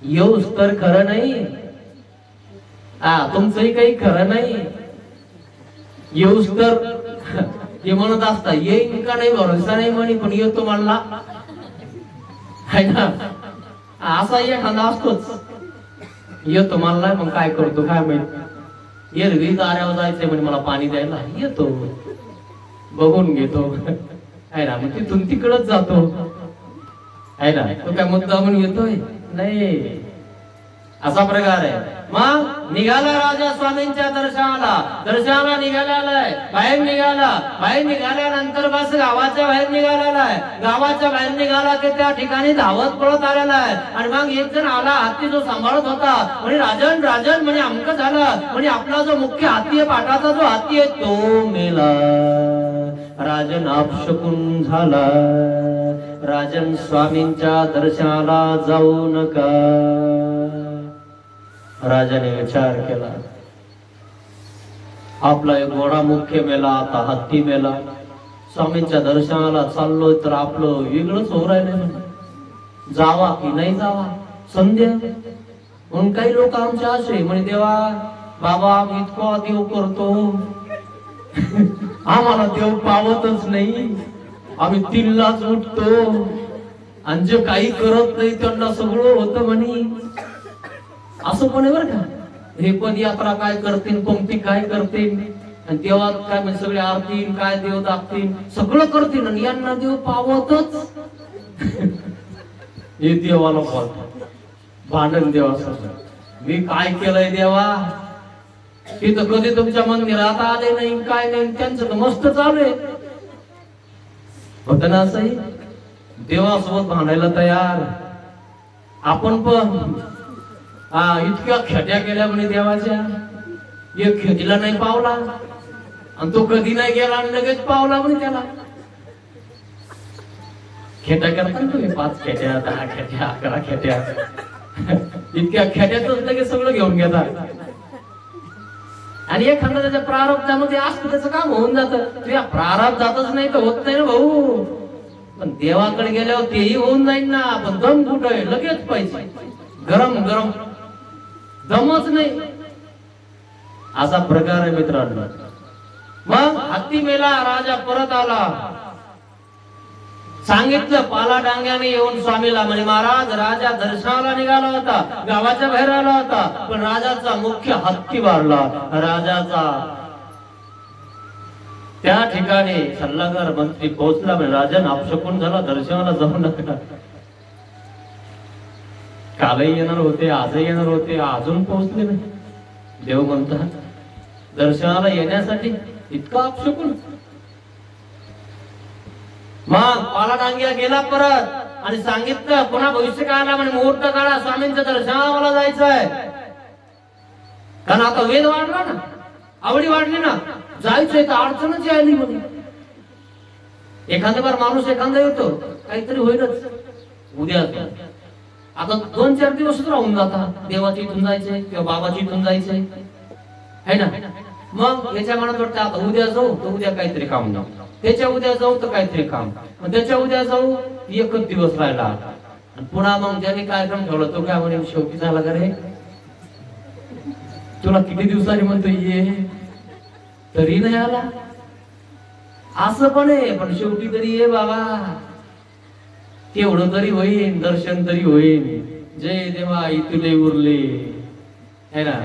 येऊच तर खरं नाही. तुमचंही काही खरं नाही. येऊच तर हे म्हणत असता, येईन का नाही भरोसा नाही म्हणे, पण येतो म्हणला आहे ना. असा एखादा असतोच. येतो मला मग काय करतो काय माहित, एरवी दाऱ्यावर जायचंय म्हणजे मला पाणी द्यायला, येतो बघून घेतो आहे ना, मग तिथून तिकडच जातो आहे ना, तो काय मुद्दा म्हणून येतोय नाही, असा प्रकार आहे. मग निघाला राजा स्वामींच्या दर्शनाला निघालेलाय, बाहेर निघाल्यानंतर बस गावाच्या बाहेर निघालेला आहे. गावाच्या बाहेर निघाला की त्या ठिकाणी धावत पळत आलेला आहे. आणि मग एक जण आला, हत्ती जो सांभाळत होता, म्हणजे राजन म्हणे अमक झालं, म्हणजे आपला जो मुख्य हत्ती आहे, पाटाचा जो हत्ती आहे तो मेला. राजन अपशकुन झाला, राजन स्वामींच्या दर्शनाला जाऊ नका. राजाने विचार केला, आपला एक घोडा मुख्य मेला, आता हत्ती मेला, स्वामींच्या दर्शनाला चाललोय तर आपलं वेगळंच हो राहिलं, जावा की नाही जावा संध्या. म्हणून काही लोक आमच्या असे म्हणे, देवा बाबा आम्ही इतका देव करतो आम्हाला देव पावतच नाही, आम्ही 3लाच उठतो आणि जे काही करत नाही त्यांना सगळं होतं म्हणे. असं पण आहे बरं का, हे पदयात्रा काय करतील, पंक्ती काय करतील, आणि देवात काय म्हणजे सगळे आरतील, काय देव दाखतील, सगळं करतील आणि यांना देव पावतच हे देवाला पावत भांडण देवाचं. मी काय केलंय देवा, ते तर कधी तुमच्या मंदिरात आले नाही काय नाही, त्यांचं तर मस्त चालू आहे. होत ना असंही, देवासोबत भांडायला तयार. आपण पण इतक्या खेट्या केल्या म्हणे देवाच्या, एक खेटीला नाही पावला आणि तो कधी नाही गेला आणि लगेच पावला म्हणे त्याला. खेट्या करता तुम्ही 5 खेट्या 10 खेट्या 11 खेट्या इतक्या खेट्यातच लगेच सगळं घेऊन घेतात. आणि एखादा त्याच्या प्रारब्धामध्ये असतं त्याचं काम होऊन जातं. तुझ्या प्रारब्धातच नाही तर होत नाही ना भाऊ. पण देवाकडे गेल्यावर तेही होऊन जाईल ना. पण दम कुठं आहे, लगेच पाहिजे, गरम गरम, दमच नाही. असा प्रकार आहे मित्रांनो. मग हत्ती मेला, राजा परत आला, सांगितलं पाला डांग्याने येऊन स्वामीला म्हणे, महाराज राजा दर्शनाला निघाला होता, गावाच्या बाहेर आला होता, पण राजाचा मुख्य हत्ती मारला. राजाचा त्या ठिकाणी सल्लागार मंत्री पोहोचला, म्हणजे राजन अपशकुन झाला, दर्शनाला जाऊ नका. कालही येणार होते, आजही येणार होते, अजून पोहोचले नाही. देव म्हणतात दर्शनाला येण्यासाठी इतका अपशकुन. मग पाला डांग्या गेला परत आणि सांगितलं पुन्हा भविष्य काळाला म्हणजे मुहूर्त काळा स्वामींच्या दर्शनाला मला जायचं आहे. कारण आता वेद वाढला ना, आवडी वाढली ना, जायचंय तर अडचणच आली म्हणे. एखाद्या बार माणूस एखादा येतो, काहीतरी होईलच उद्या. आता 2-4 दिवसच राहून जातात. देवाची इथून जायचंय किंवा बाबाची इथून जायचंय है ना. मग याच्या मनात वाटतं आता उद्या जाऊ तर उद्या काहीतरी काम जाऊ, त्याच्या उद्या जाऊ तर काहीतरी काम, त्याच्या उद्या जाऊ, एकच दिवस राहिला. आणि पुन्हा मग ज्याने कार्यक्रम ठेवला तो काय म्हणे, शेवटी झाला का रे, तुला किती दिवसांनी म्हणतो ये, तरी नाही आला. असं पण आहे, पण शेवटी तरी ये बाबा, तेवढं तरी होईल, दर्शन तरी होईल. जय देवा इथले उरले है ना,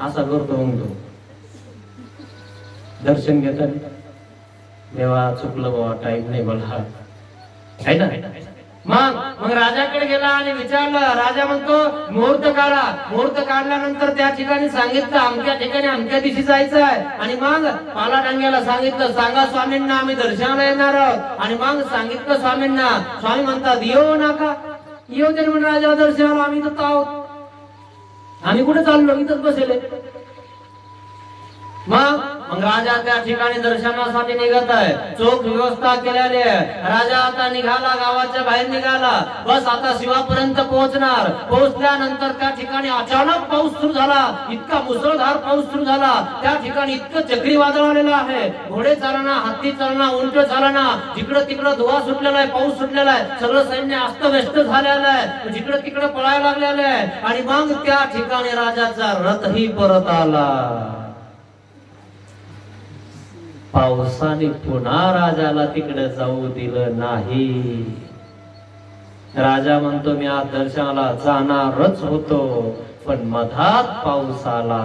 असा करतो मग तो. दर्शन घेतात, देवा चुकलं बाबा, टाइम नाही मला है ना. मग राजाकडे गेला आणि विचारलं. राजा म्हणतो मुहूर्त काढा. मुहूर्त काढल्यानंतर त्या ठिकाणी सांगितलं अमक्या ठिकाणी अमक्या दिवशी जायचं आहे. आणि मग पाला डांग्याला सांगितलं सांगा स्वामींना आम्ही दर्शनाला येणार आहोत. आणि मग सांगितलं स्वामींना. स्वामी म्हणतात येऊ नका, येऊ दे म्हणून राजा दर्शनाला, आम्ही तर आहोत, आम्ही कुठे चाललो, इथंच बसेले. मग राजा त्या ठिकाणी दर्शनासाठी निघत आहे. चोख व्यवस्था केलेली आहे. राजा आता निघाला, गावाच्या बाहेर निघाला. बस आता शिवापर्यंत पोहोचणार. पोहोचल्यानंतर त्या ठिकाणी अचानक पाऊस सुरू झाला. इतका मुसळधार पाऊस सुरू झाला. त्या ठिकाणी इतकं चक्रीवादळ आलेलं आहे. घोडे चालना, हत्ती चालना, उंट चालना, जिकडं तिकडं धुवा सुटलेला आहे, पाऊस सुटलेला आहे, सगळं सैन्य अस्तव्यस्त झालेलं आहे, जिकडं तिकडं पळायला लागलेलं आहे. आणि मग त्या ठिकाणी राजाचा रथही परत आला. पावसाने पुन्हा राजाला तिकडे जाऊ दिलं नाही. राजा म्हणतो मी आज दर्शनाला जाणारच होतो. पण मधात पाऊस आला.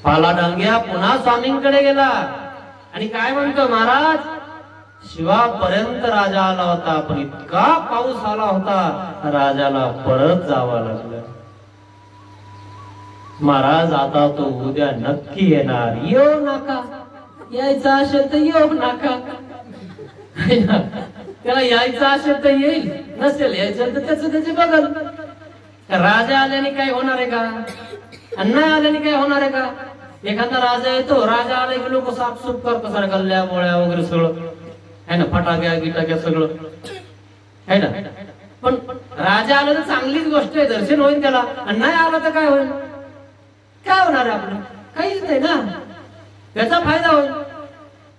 पालाडंग्या पुन्हा स्वामींकडे गेला आणि काय म्हणतो, महाराज शिवापर्यंत राजा आला होता, पण इतका पाऊस आला होता राजाला परत जावं लागलं. महाराज आता तो उद्या नक्की येणार, येऊ नका, यायचा असेल तर येऊ नका. त्याला यायचं असेल तर येईल, नसेल यायचं तर त्याचे बघल. राजा आल्याने काय होणार आहे का? नाही आल्याने काय होणार आहे का? एखादा राजा येतो, राजा आला की लोक साफसूफ करतो, सारे गल्ल्या मोळ्या वगैरे सगळं है ना, फटाक्या गिटाक्या सगळं है ना. पण राजा आला तर चांगलीच गोष्ट आहे, दर्शन होईल त्याला. आणि नाही आला तर काय होईल? काय होणार आहे आपलं? काहीच नाही ना, त्याचा फायदा होईल.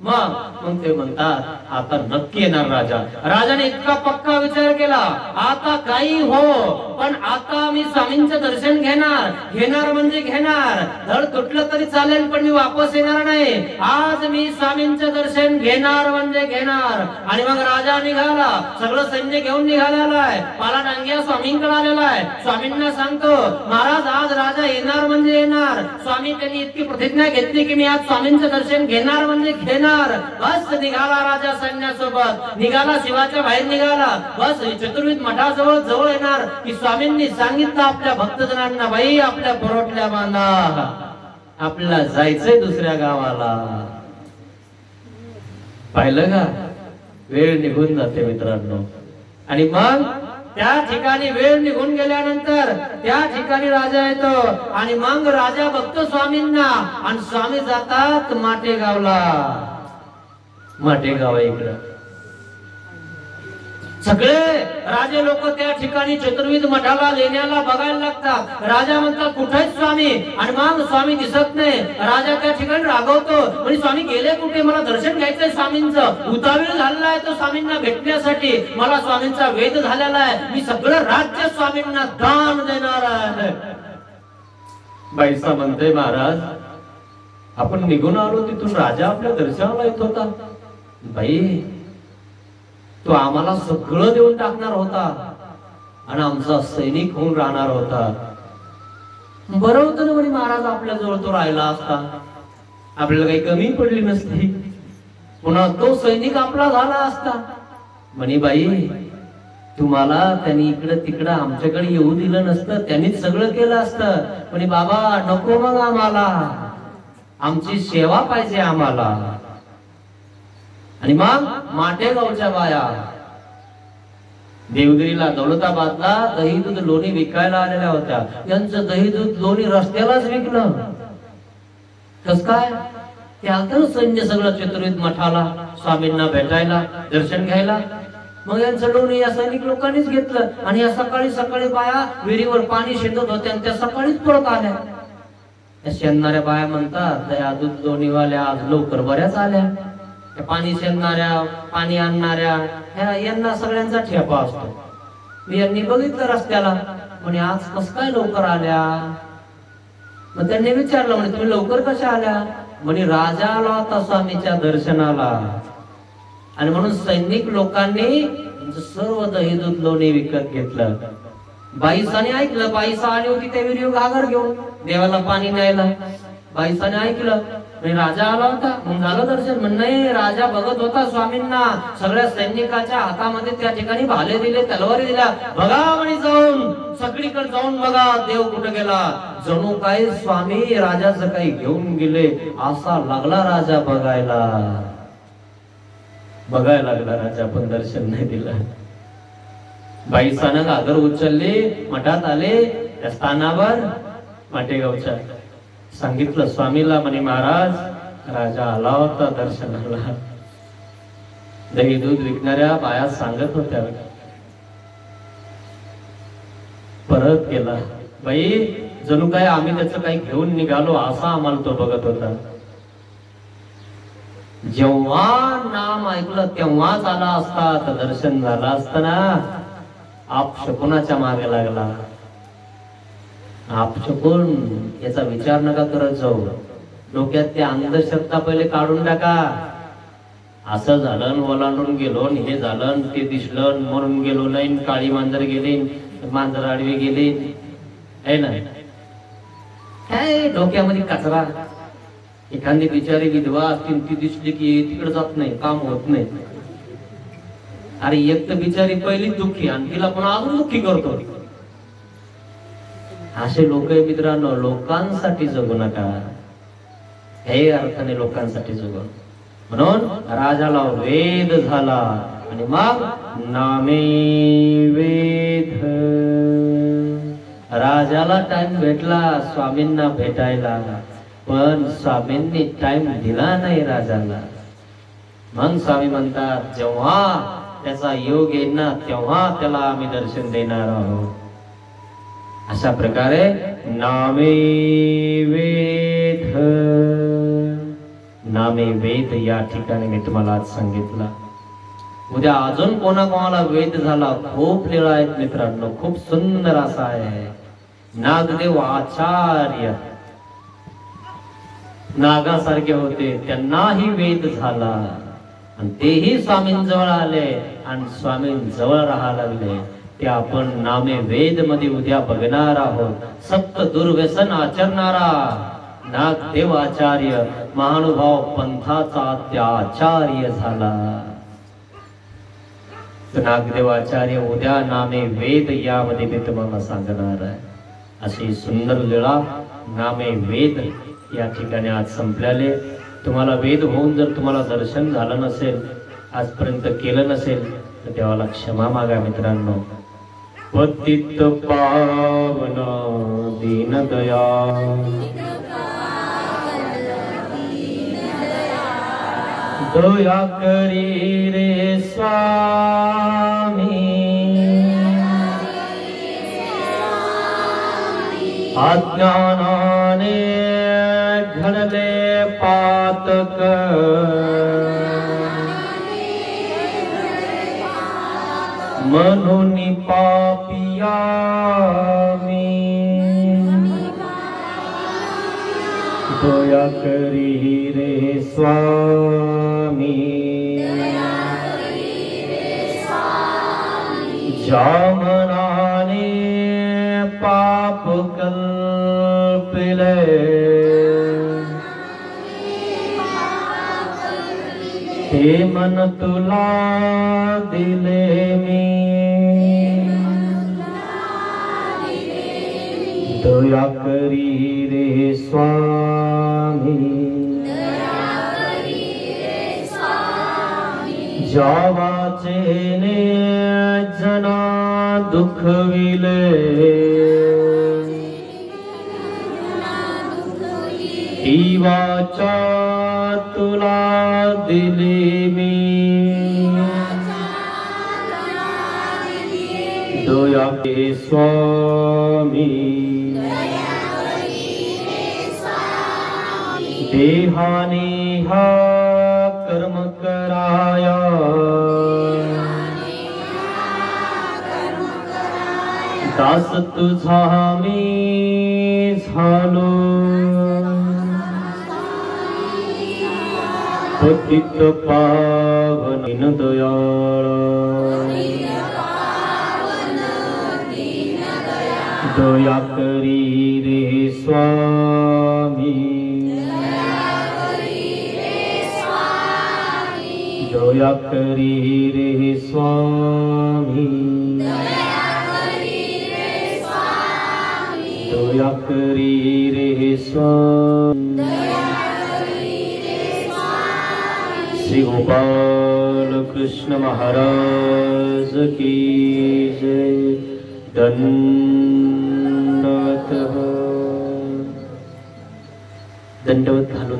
मग ते म्हणतात आता नक्की येणार राजा. राजाने इतका पक्का विचार केला, आता काही हो, पण आता मी स्वामींचं दर्शन घेणार म्हणजे घेणार. धड तुटलं तरी चालेल, पण मी वापस येणार नाही. आज मी स्वामींचं दर्शन घेणार म्हणजे घेणार. आणि मग राजा निघाला, सगळं सैन्य घेऊन निघालेला आहे. पालाडंग्या स्वामींकडे आलेला आहे. स्वामींना सांगतो, महाराज आज राजा येणार म्हणजे येणार. स्वामी त्यांनी इतकी प्रतिज्ञा घेतली की मी आज स्वामींचं दर्शन घेणार म्हणजे घेणार. बस निघाला राजा सैन्यासोबत, निघाला, शिवाच्या बाहेर निघाला. बस चतुर्विध मठाजवळ जवळ येणार की स्वामींनी सांगितलं आपल्या भक्तजनांना, बाई आपल्या परोटल्या बांधा, आपल्याला जायचंय दुसऱ्या गावाला. पाहिलं का, वेळ निघून जाते मित्रांनो. आणि मग त्या ठिकाणी वेळ निघून गेल्यानंतर त्या ठिकाणी राजा येतो आणि मग राजा बघतो स्वामींना आणि स्वामी जातात माटेगावला. माटेगाव इकडं सगळे राजे लोक त्या ठिकाणी चतुर्विध मठाला लेण्याला बघायला लागतात. राजा म्हणतात कुठेच स्वामी, आणि मग स्वामी दिसत नाही. राजा त्या ठिकाणी रागवतो, म्हणजे स्वामी गेले कुठे, मला दर्शन घ्यायचंय स्वामींचं. उतावीळ झालेला आहे तो स्वामींना भेटण्यासाठी, मला स्वामींचा वेध झालेला आहे, मी सगळं राज्य स्वामींना दान देणार आहे. बाईसा म्हणते, महाराज आपण निघून आलो तिथून, राजा आपल्या दर्शनाला येत होता. बाई तो आम्हाला सगळं देऊन टाकणार होता आणि आमचा सैनिक होऊन राहणार होता. बरं होतं ना म्हणे, महाराज आपल्या जवळ तो राहिला असता, आपल्याला काही कमी पडली नसती, पुन्हा तो सैनिक आपला झाला असता. म्हणे बाई तुम्हाला त्यांनी इकडं तिकडं आमच्याकडे येऊ दिलं नसतं, त्यांनीच सगळं केलं असतं. म्हणे बाबा नको, मग आम्हाला आमची सेवा पाहिजे आम्हाला. आणि मग माटेगावच्या बाया देवगिरीला, दौलताबादला दही दूध लोणी विकायला आलेल्या होत्या. यांचं दही दूध लोणी रस्त्यालाच विकलं. कस काय? ते आलं ना सैन्य सगळं चतुर्विध मठाला स्वामींना भेटायला, दर्शन घ्यायला. मग यांचं लोणी या सैनिक लोकांनीच घेतलं. आणि या सकाळी सकाळी बाया विहिरीवर पाणी शिंदत होत्या आणि त्या सकाळीच परत आल्या. शेणणाऱ्या बाया म्हणतात, दया दूध लोणीवाल्या आज लवकर बऱ्याच आल्या. पाणी शेणणाऱ्या, पाणी आणणाऱ्या, यांना सगळ्यांचा ठेपा असतो. यांनी बघितलं रस्त्याला, म्हणे आज कस काय लवकर आल्या. मग त्यांनी विचारलं, म्हणे तुम्ही लवकर कशा आल्या. म्हणे राजा आला होता स्वामीच्या दर्शनाला आणि म्हणून सैनिक लोकांनी सर्व दही दूध लोणी विकत घेतलं. बाईसाने ऐकलं, बाईसा आली होती त्या विहिरीवर घागर घेऊन देवाला पाणी न्यायला. बाईसाने ऐकलं, राजा आला होता, मग झालं दर्शन. म्हण नाही, राजा बघत होता स्वामींना. सगळ्या सैनिकाच्या हातामध्ये त्या ठिकाणी भाले दिले, तलवारी दिल्या. बघा म्हणे, जाऊन सगळीकडे जाऊन बघा देव कुठे गेला. जणू काही स्वामी राजाचं काही घेऊन गेले असा लागला राजा बघायला लागला राजा, पण दर्शन नाही दिलं. बाईसानं घागर उचलले, मठात आले त्या स्थानावर माटेगावच्या. सांगितलं स्वामीला, म्हणे महाराज राजा आला होता दर्शनाला. दही दूध विकणाऱ्या बाया सांगत होत्या. परत गेला. बाई जणू काय आम्ही त्याचं काही घेऊन निघालो असा आम्हाला तो बघत होता. जेव्हा नाम ऐकलं तेव्हाच आला असता तर दर्शन झालं असतं ना. आप शकुनाच्या मागे लागला. आप शकून याचा विचार नका करत जाऊ. डोक्यात ते अंधश्रद्धा पहिले काढून टाका. असं झालं, ओलांडून गेलो, हे झालं, ते दिसलं, मरून गेलो नाही, काळी मांजर गेली, मांजर आडवी गेली, आहे ना? काय डोक्यामध्ये कचरा. एखादी बिचारी विधवा असतील ती दिसली की तिकडे जात नाही, काम होत नाही. अरे एक तर बिचारी पहिलीच दुःखी आणि तिला पण अजून दुःखी करतो. असे लोक मित्रांनो, लोकांसाठी जगू नका. हे अर्थाने लोकांसाठी जगू. म्हणून राजाला वेद झाला आणि मग नामे वेद. राजाला टाइम भेटला स्वामींना भेटायला, पण स्वामींनी टाइम दिला नाही राजाला. मग स्वामी म्हणतात जेव्हा त्याचा योग येईल ना तेव्हा त्याला आम्ही दर्शन देणार आहोत. अशा प्रकारे नामे वेद. नामे वेद या ठिकाणी मी तुम्हाला आज सांगितलं. उद्या अजून कोणाकोणाला वेद झाला खूप लीळा आहेत मित्रांनो. खूप सुंदर असा आहे. नागदेव आचार्य नागासारखे होते, त्यांनाही वेद झाला आणि तेही स्वामींजवळ आले आणि स्वामींजवळ राहायला लागले. ते आपण नामे वेद मध्ये उद्या बघणार आहोत. सप्त दुर्व्यसन आचरणारा नागदेव आचार्य महानुभाव पंथाचा त्याचार्य झाला. नागदेव आचार्य उद्या नामे वेद यामध्ये मी तुम्हाला सांगणार आहे. अशी सुंदर लीळा नामे वेद या ठिकाणी आज संपल्याले. तुम्हाला वेद होऊन जर तुम्हाला दर्शन झालं नसेल, आजपर्यंत केलं नसेल, तर देवाला क्षमा मागा मित्रांनो. पतित पावन दीनदया दया करी रे स्वामी. अज्ञानाने घडले पातक म्हणून पापिया मी. दया करी रे स्वामी. जामनाने पाप कल्पिले ते मन तुला दिले मी. दया करी रे स्वामी. जावाचे ने जना दुखविले ही वाचा तुला दिली मी. दया के स्वामी. देहाने हा कर्म कराया दास तुझा मी झालो. पतित पावन दयाळ दया करी रे स्वामी. दया करी रे स्वामी. दया करी रे स्वामी. श्री गोपाल कृष्ण महाराज की जय. दंडवत घालून